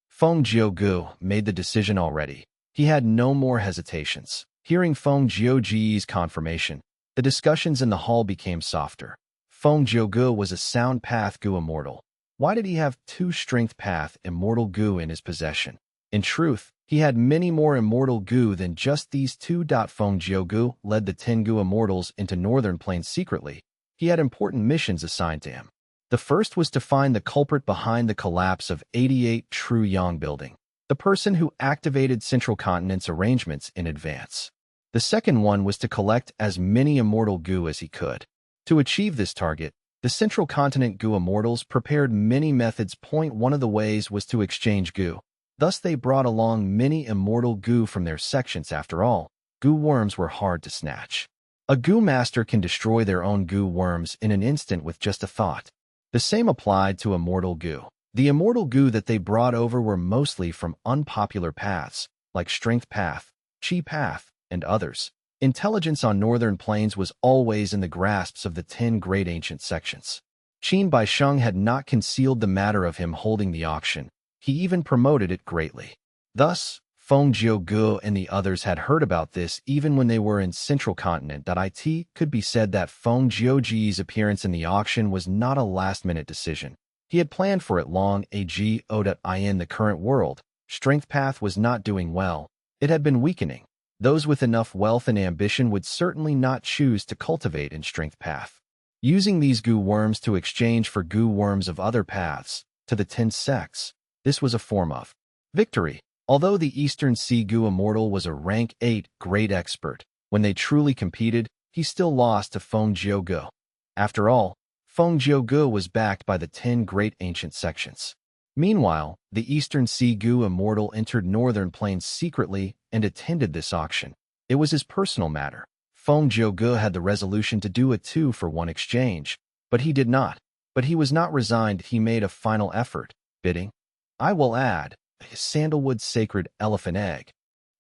Feng Jiugu made the decision already. He had no more hesitations. Hearing Feng Jiuji's confirmation, the discussions in the hall became softer. Feng Jiugu was a sound path Gu immortal. Why did he have 2 strength path immortal Gu in his possession? In truth, he had many more immortal Gu than just these 2. Feng Jiugu led the 10 Gu immortals into Northern Plains secretly. He had important missions assigned to him. The first was to find the culprit behind the collapse of 88 True Yang Building, the person who activated Central Continent's arrangements in advance. The second one was to collect as many immortal Gu as he could. To achieve this target, the Central Continent Gu Immortals prepared many methods. One of the ways was to exchange Gu. Thus they brought along many immortal Gu from their sections. After all, Gu worms were hard to snatch. A Gu master can destroy their own Gu worms in an instant with just a thought. The same applied to immortal Gu. The immortal Gu that they brought over were mostly from unpopular paths, like Strength Path, Chi Path, and others. Intelligence on Northern Plains was always in the grasps of the 10 great ancient sections. Qin Baisheng had not concealed the matter of him holding the auction. He even promoted it greatly. Thus, Feng Jiugu and the others had heard about this even when they were in Central Continent. It could be said that Feng Jiuji's appearance in the auction was not a last-minute decision. He had planned for it long ago. In the current world, Strength Path was not doing well. It had been weakening. Those with enough wealth and ambition would certainly not choose to cultivate in Strength Path. Using these Gu worms to exchange for Gu worms of other paths, to the 10 sects, this was a form of victory. Although the Eastern Sea Gu Immortal was a rank 8 great expert, when they truly competed, he still lost to Feng Jiugu. After all, Feng Jiugu was backed by the 10 great ancient sections. Meanwhile, the Eastern Sea Gu Immortal entered Northern Plains secretly and attended this auction. It was his personal matter. Feng Jiugu had the resolution to do a 2 for 1 exchange, but he did not. But he was not resigned. He made a final effort, bidding, "I will add a sandalwood sacred elephant egg."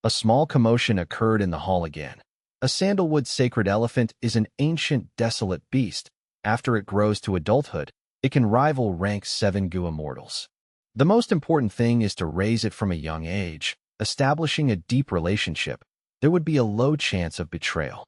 A small commotion occurred in the hall again. A sandalwood sacred elephant is an ancient desolate beast. After it grows to adulthood, it can rival rank 7 Gu Immortals. The most important thing is to raise it from a young age, establishing a deep relationship. There would be a low chance of betrayal.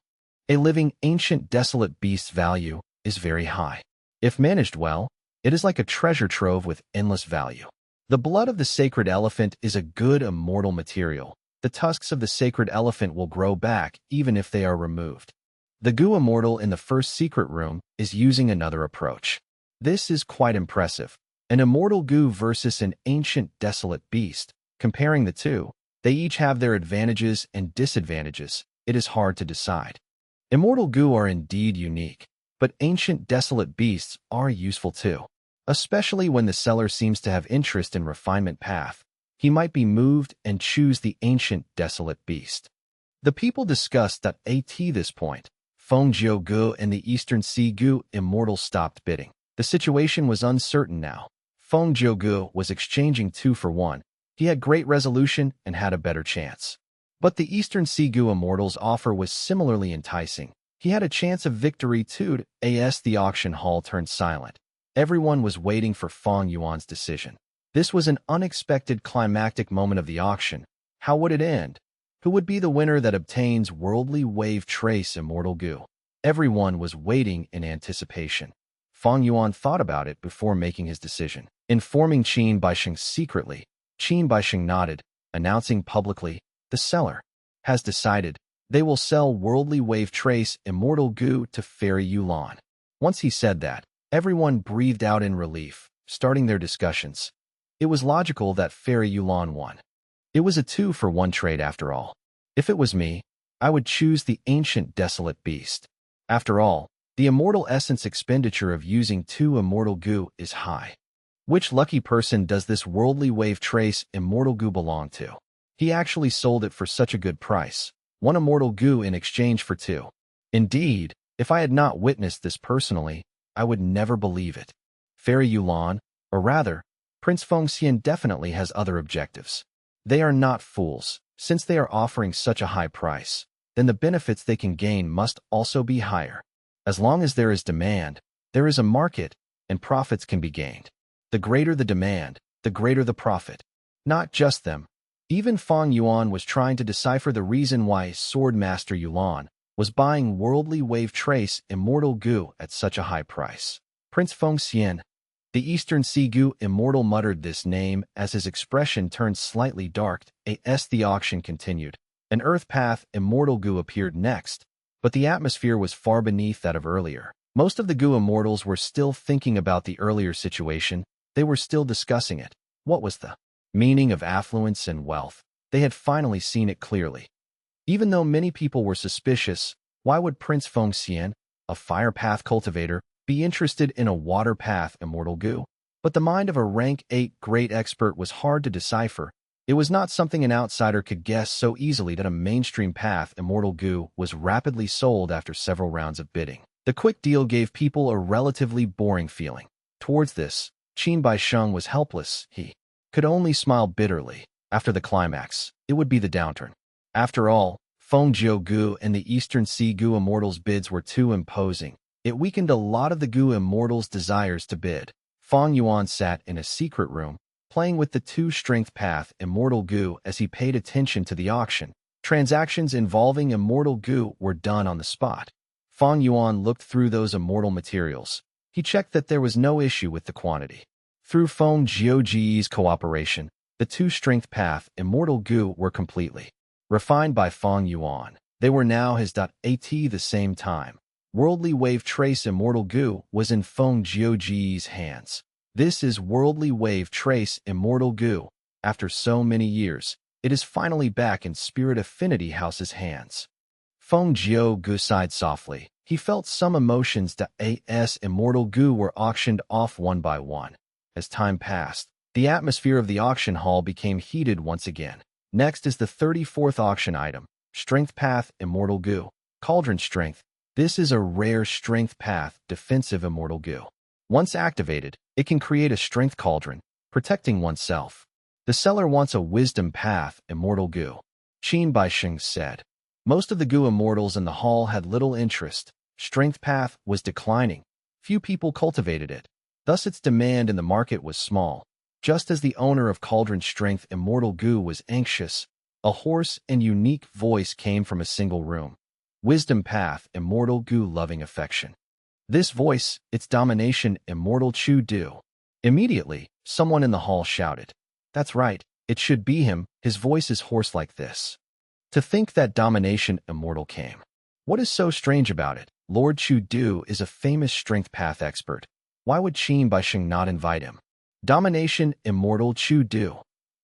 A living ancient desolate beast's value is very high. If managed well, it is like a treasure trove with endless value. The blood of the sacred elephant is a good immortal material. The tusks of the sacred elephant will grow back even if they are removed. The Gu Immortal in the first secret room is using another approach. This is quite impressive. An immortal Gu versus an ancient desolate beast. Comparing the two, they each have their advantages and disadvantages. It is hard to decide. Immortal Gu are indeed unique. But ancient desolate beasts are useful too, especially when the seller seems to have interest in refinement path. He might be moved and choose the ancient desolate beast. The people discussed that at this point, Feng Gu and the Eastern Sea Gu immortal stopped bidding. The situation was uncertain now. Feng Gu was exchanging 2 for 1. He had great resolution and had a better chance. But the Eastern Sea Gu immortal's offer was similarly enticing. He had a chance of victory too. As the auction hall turned silent, everyone was waiting for Fang Yuan's decision. This was an unexpected climactic moment of the auction. How would it end? Who would be the winner that obtains worldly wave trace immortal Gu? Everyone was waiting in anticipation. Fang Yuan thought about it before making his decision. Informing Qin Baisheng secretly, Qin Baisheng nodded, announcing publicly, the seller has decided they will sell worldly wave trace immortal Gu to Fairy Yuan. Once he said that, everyone breathed out in relief, starting their discussions. It was logical that Fairy Yuan won. It was a 2 for 1 trade after all. If it was me, I would choose the ancient desolate beast. After all, the immortal essence expenditure of using 2 immortal Gu is high. Which lucky person does this worldly wave trace immortal Gu belong to? He actually sold it for such a good price. 1 immortal Gu in exchange for 2. Indeed, if I had not witnessed this personally, I would never believe it. Fairy Yuan, or rather, Prince Fengxian definitely has other objectives. They are not fools. Since they are offering such a high price, then the benefits they can gain must also be higher. As long as there is demand, there is a market, and profits can be gained. The greater the demand, the greater the profit. Not just them. Even Fang Yuan was trying to decipher the reason why Swordmaster Yuan was buying worldly wave trace immortal Gu at such a high price. Prince Fengxian, the Eastern Sea Gu immortal, muttered this name as his expression turned slightly dark. As the auction continued, an Earth Path immortal Gu appeared next, but the atmosphere was far beneath that of earlier. Most of the Gu immortals were still thinking about the earlier situation. They were still discussing it. What was the meaning of affluence and wealth? They had finally seen it clearly. Even though many people were suspicious, why would Prince Fengxian, a fire path cultivator, be interested in a water path immortal Gu? But the mind of a rank 8 great expert was hard to decipher. It was not something an outsider could guess so easily that a mainstream path immortal Gu was rapidly sold after several rounds of bidding. The quick deal gave people a relatively boring feeling. Towards this, Qin Baisheng was helpless. He could only smile bitterly. After the climax, it would be the downturn. After all, Feng Gu and the Eastern Sea Gu immortals' bids were too imposing. It weakened a lot of the Gu immortals' desires to bid. Fang Yuan sat in a secret room, playing with the 2 strength path immortal Gu as he paid attention to the auction. Transactions involving immortal Gu were done on the spot. Fang Yuan looked through those immortal materials. He checked that there was no issue with the quantity. Through Feng Jiuji's cooperation, the 2 strength path immortal Gu were completely refined by Fang Yuan. They were now his. At the same time, worldly wave trace immortal Gu was in Feng Jiuji's hands. This is worldly wave trace immortal Gu. After so many years, it is finally back in Spirit Affinity House's hands. Feng Gu sighed softly. He felt some emotions. As immortal Gu were auctioned off one by one. As time passed, the atmosphere of the auction hall became heated once again. Next is the 34th auction item, Strength Path Immortal Gu. Cauldron Strength. This is a rare strength path defensive immortal Gu. Once activated, it can create a strength cauldron, protecting oneself. The seller wants a wisdom path immortal Gu. Qin Baisheng said. Most of the Gu immortals in the hall had little interest. Strength path was declining. Few people cultivated it. Thus its demand in the market was small. Just as the owner of Cauldron Strength Immortal Gu was anxious, a hoarse and unique voice came from a single room. Wisdom Path Immortal Gu loving affection. This voice, its domination Immortal Chu Du. Immediately, someone in the hall shouted. That's right, it should be him, his voice is hoarse like this. To think that domination Immortal came. What is so strange about it? Lord Chu Du is a famous strength path expert. Why would Qin Baisheng not invite him? Domination Immortal Chu Du.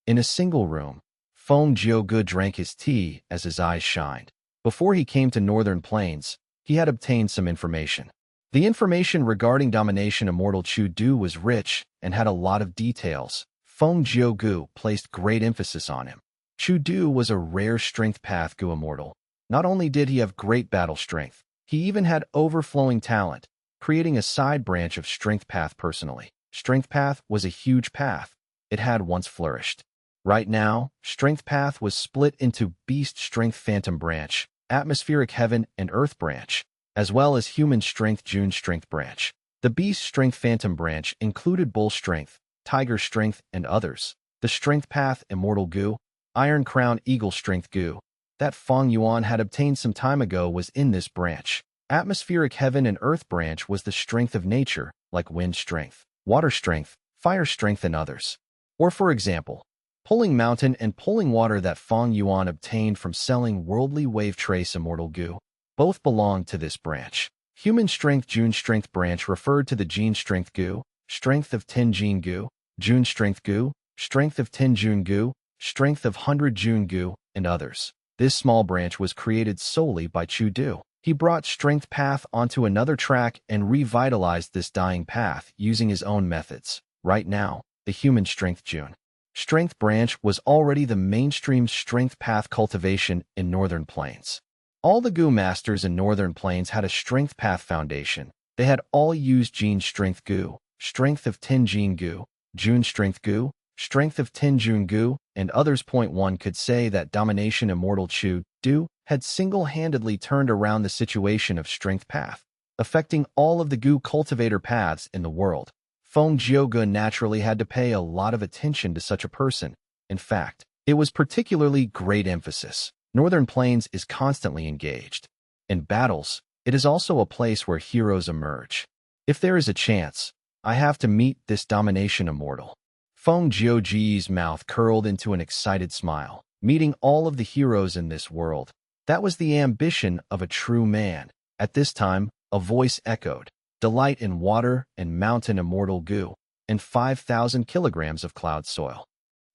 In a single room, Feng Gu drank his tea as his eyes shined. Before he came to Northern Plains, he had obtained some information. The information regarding domination immortal Chu Du was rich and had a lot of details. Feng Jiu placed great emphasis on him. Chu Du was a rare strength path Gu immortal. Not only did he have great battle strength, he even had overflowing talent, creating a side branch of strength path personally. Strength path was a huge path. It had once flourished. Right now, strength path was split into beast strength phantom branch, atmospheric heaven and earth branch, as well as human strength June strength branch. The beast strength phantom branch included bull strength, tiger strength, and others. The strength path immortal Gu, iron crown eagle strength Gu, that Fang Yuan had obtained some time ago was in this branch. Atmospheric heaven and earth branch was the strength of nature, like wind strength, water strength, fire strength, and others. Or for example, pulling mountain and pulling water that Fang Yuan obtained from selling worldly wave trace immortal Gu. Both belonged to this branch. Human strength June strength branch referred to the gene strength Gu, strength of 10 gene Gu, June strength Gu, strength of 10 June Gu, strength of 100 June Gu, and others. This small branch was created solely by Chu Du. He brought strength path onto another track and revitalized this dying path using his own methods. Right now, the human strength June strength branch was already the mainstream strength path cultivation in Northern Plains. All the Gu masters in Northern Plains had a strength path foundation. They had all used gene strength Gu, strength of 10 gene Gu, June strength Gu, strength of 10 June Gu, and others. One could say that domination immortal Chu Du had single-handedly turned around the situation of strength path, affecting all of the Gu cultivator paths in the world. Feng Jiu naturally had to pay a lot of attention to such a person. In fact, it was particularly great emphasis. Northern Plains is constantly engaged. In battles, it is also a place where heroes emerge. If there is a chance, I have to meet this domination immortal. Feng Jiu's mouth curled into an excited smile. Meeting all of the heroes in this world. That was the ambition of a true man. At this time, a voice echoed. Delight in water and mountain immortal Gu, and 5,000 kilograms of cloud soil.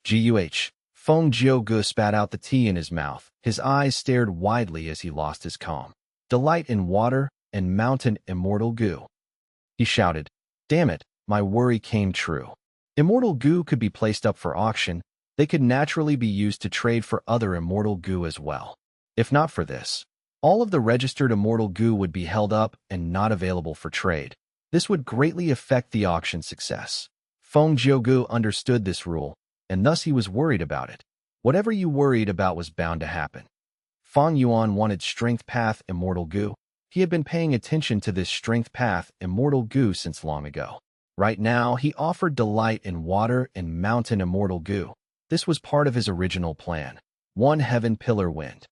Guh. Feng Jiu spat out the tea in his mouth. His eyes stared widely as he lost his calm. Delight in water and mountain immortal Gu. He shouted, "Damn it, my worry came true." Immortal Gu could be placed up for auction. They could naturally be used to trade for other immortal Gu as well. If not for this, all of the registered immortal Gu would be held up and not available for trade. This would greatly affect the auction success. Feng Jiu understood this rule, and thus he was worried about it. Whatever you worried about was bound to happen. Fang Yuan wanted strength path immortal Gu. He had been paying attention to this strength path immortal Gu since long ago. Right now, he offered delight in water and mountain immortal Gu. This was part of his original plan. One heaven pillar wind.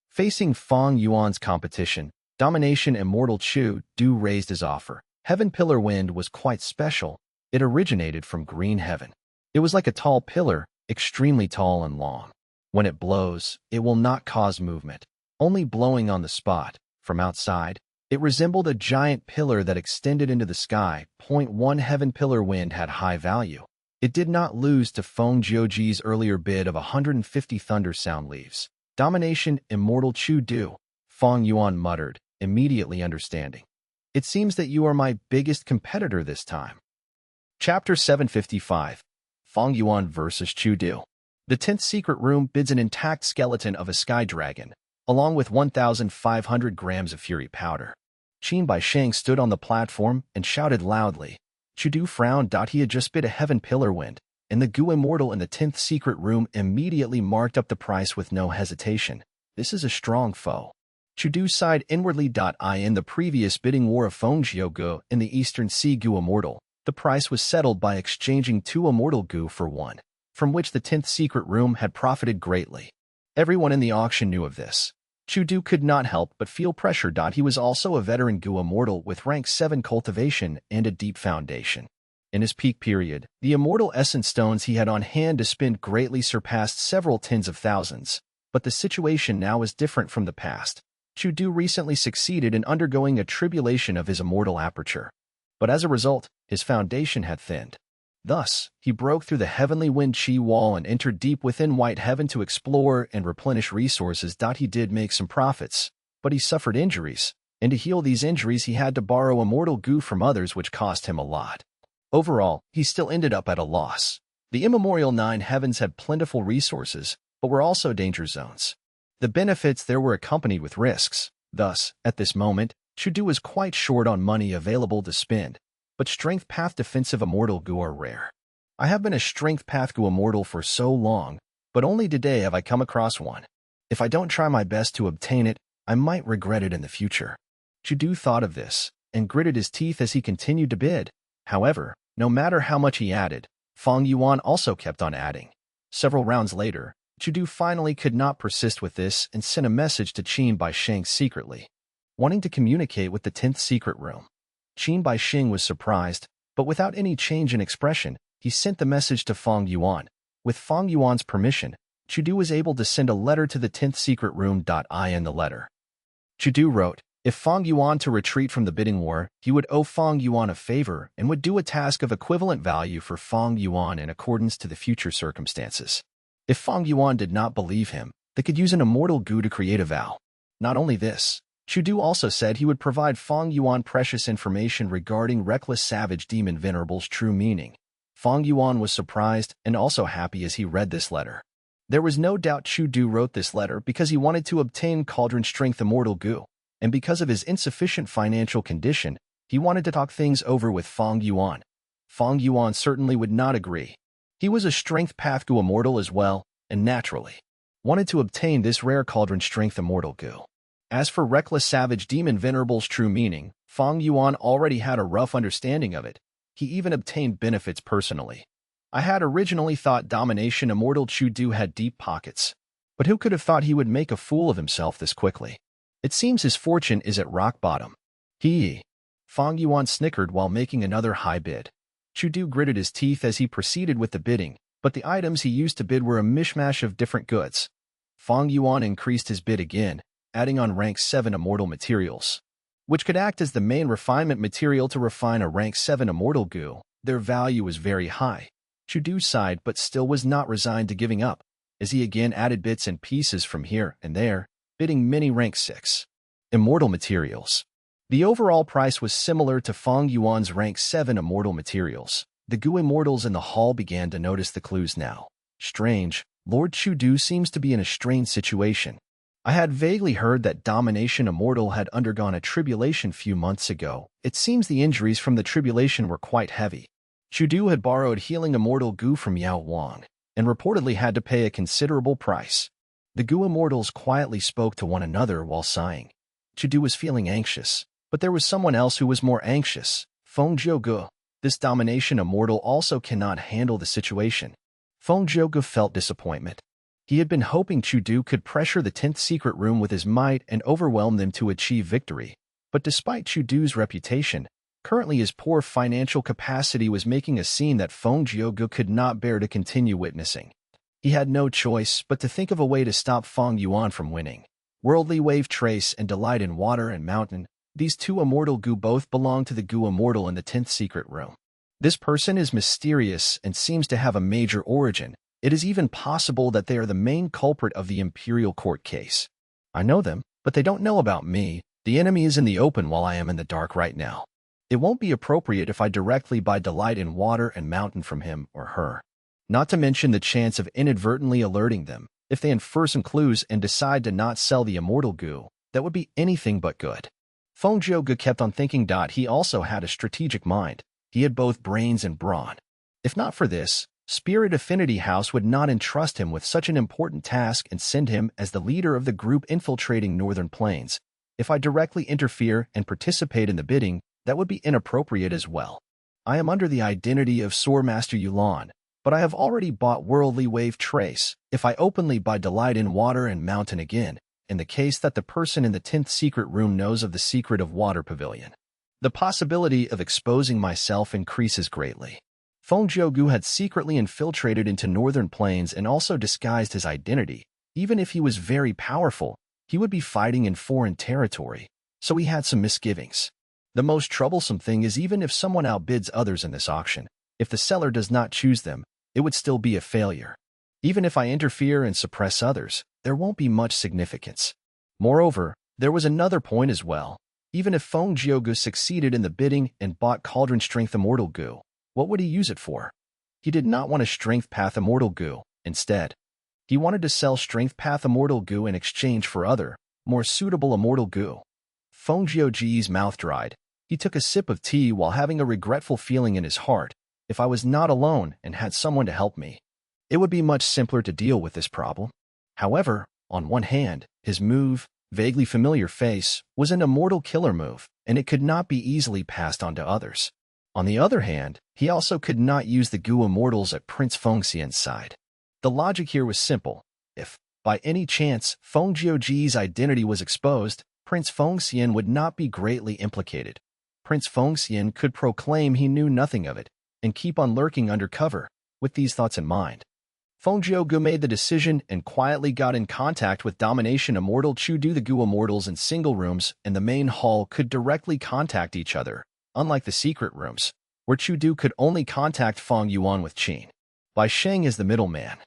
Facing Fang Yuan's competition, domination immortal Chu Du raised his offer. Heaven pillar wind was quite special. It originated from green heaven. It was like a tall pillar, extremely tall and long. When it blows, it will not cause movement, only blowing on the spot. From outside, it resembled a giant pillar that extended into the sky. One heaven pillar wind had high value. It did not lose to Feng Jiu's earlier bid of 150 thunder sound leaves. Domination immortal Chu Du, Fang Yuan muttered, immediately understanding. It seems that you are my biggest competitor this time. Chapter 755. Fang Yuan vs. Chu Du. The 10th secret room bids an intact skeleton of a sky dragon, along with 1,500 grams of fury powder. Qin Bai Sheng stood on the platform and shouted loudly. Chu Du frowned. He had just bid a heaven pillar wind, and the Gu immortal in the 10th secret room immediately marked up the price with no hesitation. This is a strong foe. Chu Du sighed inwardly. In the previous bidding war of Feng Jiu in the Eastern Sea Gu immortal, the price was settled by exchanging 2 immortal Gu for 1, from which the 10th secret room had profited greatly. Everyone in the auction knew of this. Chu Du could not help but feel pressure. He was also a veteran Gu immortal with rank 7 cultivation and a deep foundation. In his peak period, the immortal essence stones he had on hand to spend greatly surpassed several tens of thousands. But the situation now is different from the past. Chu Du recently succeeded in undergoing a tribulation of his immortal aperture. But as a result, his foundation had thinned. Thus, he broke through the heavenly wind chi wall and entered deep within white heaven to explore and replenish resources. He did make some profits, but he suffered injuries. and to heal these injuries he had to borrow immortal goo from others, which cost him a lot. Overall, he still ended up at a loss. The immemorial Nine Heavens had plentiful resources, but were also danger zones. The benefits there were accompanied with risks. Thus, at this moment, Chudu was quite short on money available to spend, but Strength Path Defensive Immortal Goo are rare. I have been a Strength Path Goo Immortal for so long, but only today have I come across one. If I don't try my best to obtain it, I might regret it in the future. Chudu thought of this, and gritted his teeth as he continued to bid. However, no matter how much he added, Fang Yuan also kept on adding. Several rounds later, Chudu finally could not persist with this and sent a message to Qin Bai Sheng secretly, wanting to communicate with the 10th secret room. Qin Bai Sheng was surprised, but without any change in expression, he sent the message to Fang Yuan. With Fang Yuan's permission, Chudu was able to send a letter to the 10th secret room. In the letter, Chudu wrote, if Fang Yuan to retreat from the bidding war, he would owe Fang Yuan a favor and would do a task of equivalent value for Fang Yuan in accordance to the future circumstances. If Fang Yuan did not believe him, they could use an immortal goo to create a vow. Not only this, Chudu also said he would provide Fang Yuan precious information regarding Reckless Savage Demon Venerable's true meaning. Fang Yuan was surprised and also happy as he read this letter. There was no doubt Chudu wrote this letter because he wanted to obtain Cauldron Strength Immortal Goo, and because of his insufficient financial condition, he wanted to talk things over with Fang Yuan. Fang Yuan certainly would not agree. He was a Strength Path Goo Immortal as well, and naturally wanted to obtain this rare Cauldron Strength Immortal Goo. As for Reckless Savage Demon Venerable's true meaning, Fang Yuan already had a rough understanding of it. He even obtained benefits personally. I had originally thought Domination Immortal Chudu had deep pockets, but who could have thought he would make a fool of himself this quickly? It seems his fortune is at rock bottom. Fang Yuan snickered while making another high bid. Chudu gritted his teeth as he proceeded with the bidding, but the items he used to bid were a mishmash of different goods. Fang Yuan increased his bid again, adding on rank 7 immortal materials, which could act as the main refinement material to refine a rank 7 immortal goo. Their value was very high. Chudu sighed but still was not resigned to giving up, as he again added bits and pieces from here and there, bidding many rank 6 immortal materials. The overall price was similar to Fang Yuan's rank 7 immortal materials. The Goo Immortals in the hall began to notice the clues now. Strange, Lord Chudu seems to be in a strained situation. I had vaguely heard that Domination Immortal had undergone a tribulation few months ago. It seems the injuries from the tribulation were quite heavy. Chudu had borrowed Healing Immortal Goo from Yao Wang, and reportedly had to pay a considerable price. The Goo Immortals quietly spoke to one another while sighing. Chudu was feeling anxious, but there was someone else who was more anxious, Feng Zhouge. This Domination Immortal also cannot handle the situation. Feng Zhouge felt disappointment. He had been hoping Chudu could pressure the 10th secret room with his might and overwhelm them to achieve victory, but despite Chudu's reputation, currently his poor financial capacity was making a scene that Feng Zhouge could not bear to continue witnessing. He had no choice but to think of a way to stop Fang Yuan from winning. Worldly Wave Trace and Delight in Water and Mountain, these two immortal goo both belong to the Goo Immortal in the 10th secret room. This person is mysterious and seems to have a major origin. It is even possible that they are the main culprit of the Imperial Court case. I know them, but they don't know about me. The enemy is in the open while I am in the dark right now. It won't be appropriate if I directly buy Delight in Water and Mountain from him or her. Not to mention the chance of inadvertently alerting them. If they infer some clues and decide to not sell the immortal goo, that would be anything but good. Feng Zhouge kept on thinking. He also had a strategic mind. He had both brains and brawn. If not for this, Spirit Affinity House would not entrust him with such an important task and send him as the leader of the group infiltrating Northern Plains. If I directly interfere and participate in the bidding, that would be inappropriate as well. I am under the identity of Swordmaster Yulan, but I have already bought Worldly Wave Trace. If I openly buy Delight in Water and Mountain again, in the case that the person in the 10th secret room knows of the secret of Water Pavilion, the possibility of exposing myself increases greatly. Feng Zhouge had secretly infiltrated into Northern Plains and also disguised his identity. Even if he was very powerful, he would be fighting in foreign territory, so he had some misgivings. The most troublesome thing is even if someone outbids others in this auction, if the seller does not choose them, it would still be a failure. Even if I interfere and suppress others, there won't be much significance. Moreover, there was another point as well. Even if Feng Jiugu succeeded in the bidding and bought Cauldron Strength Immortal Goo, what would he use it for? He did not want a Strength Path Immortal Goo. Instead, he wanted to sell Strength Path Immortal Goo in exchange for other, more suitable Immortal Goo. Feng Jiuji's mouth dried. He took a sip of tea while having a regretful feeling in his heart. If I was not alone and had someone to help me, it would be much simpler to deal with this problem. However, on one hand, his move, vaguely familiar face, was an immortal killer move, and it could not be easily passed on to others. On the other hand, he also could not use the Gu Immortals at Prince Fengxian's side. The logic here was simple. If, by any chance, Feng Jiuji's identity was exposed, Prince Fengxian would not be greatly implicated. Prince Fengxian could proclaim he knew nothing of it and keep on lurking undercover. With these thoughts in mind, Feng Jiugu made the decision and quietly got in contact with Domination Immortal Chudu. The Gu Immortals in single rooms in the main hall could directly contact each other, unlike the secret rooms, where Chudu could only contact Fang Yuan with Qin, by Sheng as the middleman.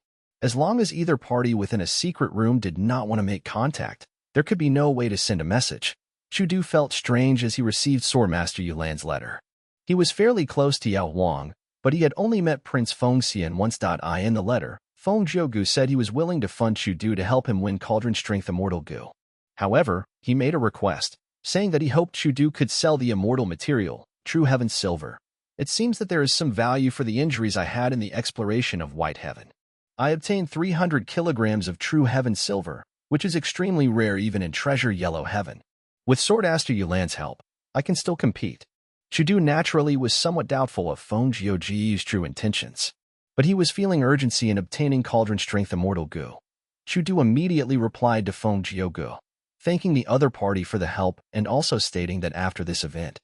As long as either party within a secret room did not want to make contact, there could be no way to send a message. Chudu felt strange as he received Swordmaster Yulan's letter. He was fairly close to Yao Huang, but he had only met Prince Fengxian once. In the letter, Feng Jiugu said he was willing to fund Chudu to help him win Cauldron Strength Immortal Gu. However, he made a request, saying that he hoped Chudu could sell the immortal material, True Heaven Silver. It seems that there is some value for the injuries I had in the exploration of White Heaven. I obtained 300 kilograms of True Heaven Silver, which is extremely rare even in Treasure Yellow Heaven. With Swordmaster Yulan's help, I can still compete. Chudu naturally was somewhat doubtful of Feng Jiuji's true intentions, but he was feeling urgency in obtaining Cauldron Strength Immortal Gu. Chudu immediately replied to Feng Jiugu, thanking the other party for the help and also stating that after this event,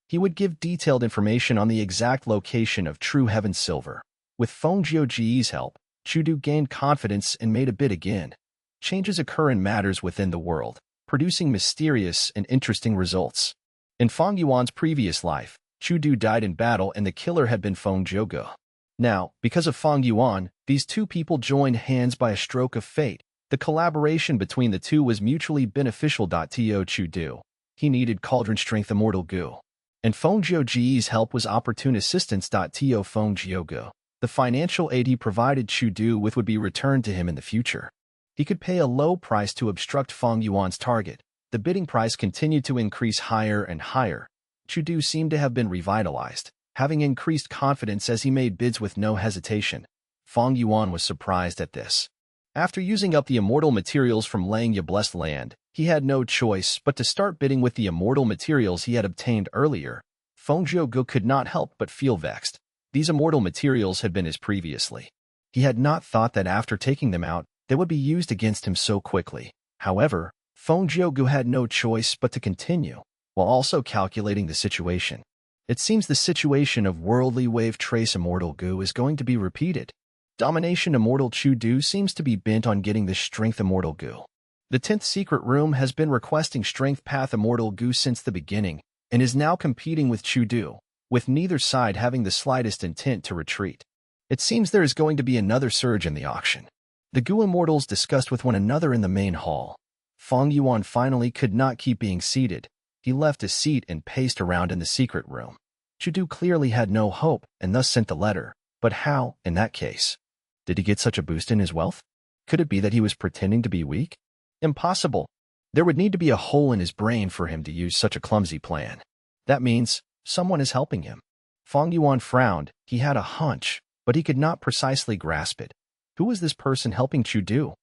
he would give detailed information on the exact location of True Heaven Silver. With Feng Jiuji's help, Chudu gained confidence and made a bid again. Changes occur in matters within the world, producing mysterious and interesting results. In Fang Yuan's previous life, Chudu died in battle and the killer had been Feng Jiugu. Now, because of Fang Yuan, these two people joined hands by a stroke of fate. The collaboration between the two was mutually beneficial. To Chudu, he needed Cauldron Strength Immortal Gu, and Feng Jiuji's help was opportune assistance. To Feng Jiugu, the financial aid he provided Chudu with would be returned to him in the future. He could pay a low price to obstruct Fang Yuan's target. The bidding price continued to increase higher and higher. Chudu seemed to have been revitalized, having increased confidence as he made bids with no hesitation. Fang Yuan was surprised at this. After using up the immortal materials from Langya Blessed Land, he had no choice but to start bidding with the immortal materials he had obtained earlier. Feng Jiugu could not help but feel vexed. These immortal materials had been his previously. He had not thought that after taking them out, they would be used against him so quickly. However, Feng Jiugu had no choice but to continue, while also calculating the situation. It seems the situation of Worldly Wave Trace Immortal Gu is going to be repeated. Domination Immortal Chudu seems to be bent on getting the Strength Immortal Gu. The 10th Secret Room has been requesting Strength Path Immortal Gu since the beginning, and is now competing with Chudu, with neither side having the slightest intent to retreat. It seems there is going to be another surge in the auction. The Gu Immortals discussed with one another in the main hall. Fang Yuan finally could not keep being seated. He left his seat and paced around in the secret room. Chudu clearly had no hope and thus sent the letter. But how, in that case? Did he get such a boost in his wealth? Could it be that he was pretending to be weak? Impossible. There would need to be a hole in his brain for him to use such a clumsy plan. That means someone is helping him. Fang Yuan frowned. He had a hunch, but he could not precisely grasp it. Who was this person helping Chudu?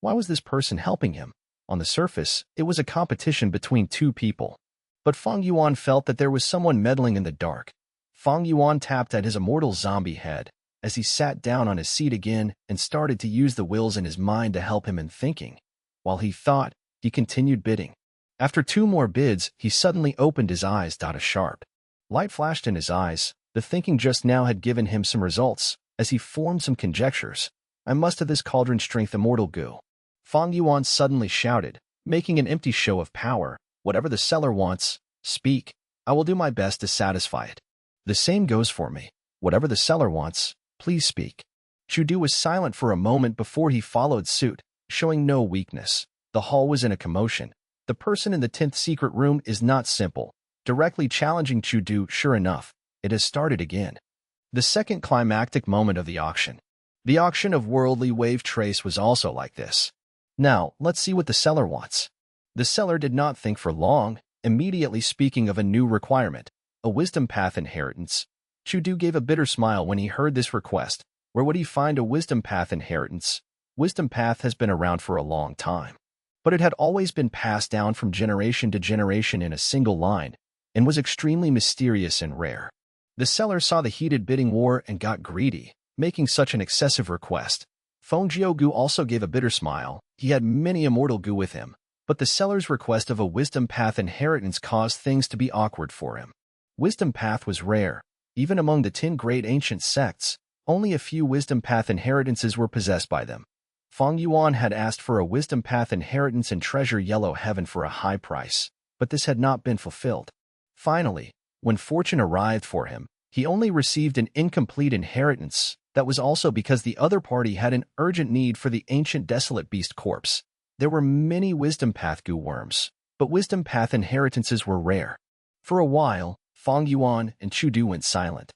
Why was this person helping him? On the surface, it was a competition between two people. But Fang Yuan felt that there was someone meddling in the dark. Fang Yuan tapped at his immortal zombie head as he sat down on his seat again and started to use the wills in his mind to help him in thinking. While he thought, he continued bidding. After 2 more bids, he suddenly opened his eyes. A sharp light flashed in his eyes. The thinking just now had given him some results, as he formed some conjectures. I must have this Cauldron Strength Immortal Gu. Fang Yuan suddenly shouted, making an empty show of power. Whatever the seller wants, speak. I will do my best to satisfy it. The same goes for me. Whatever the seller wants, please speak. Chudu was silent for a moment before he followed suit, showing no weakness. The hall was in a commotion. The person in the 10th secret room is not simple, directly challenging Chudu. Sure enough, it has started again. The second climactic moment of the auction. The auction of worldly wave trace was also like this. Now, let's see what the seller wants. The seller did not think for long, immediately speaking of a new requirement, a wisdom path inheritance. Chudu gave a bitter smile when he heard this request. Where would he find a wisdom path inheritance? Wisdom path has been around for a long time, but it had always been passed down from generation to generation in a single line and was extremely mysterious and rare. The seller saw the heated bidding war and got greedy, making such an excessive request. Feng Jiugu also gave a bitter smile. He had many immortal gu with him, but the seller's request of a wisdom path inheritance caused things to be awkward for him. Wisdom path was rare. Even among the 10 great ancient sects, only a few wisdom path inheritances were possessed by them. Fang Yuan had asked for a wisdom path inheritance and treasure yellow heaven for a high price, but this had not been fulfilled. Finally, when fortune arrived for him, he only received an incomplete inheritance. That was also because the other party had an urgent need for the ancient desolate beast corpse. There were many wisdom path gu worms, but wisdom path inheritances were rare. For a while, Fang Yuan and Chudu went silent.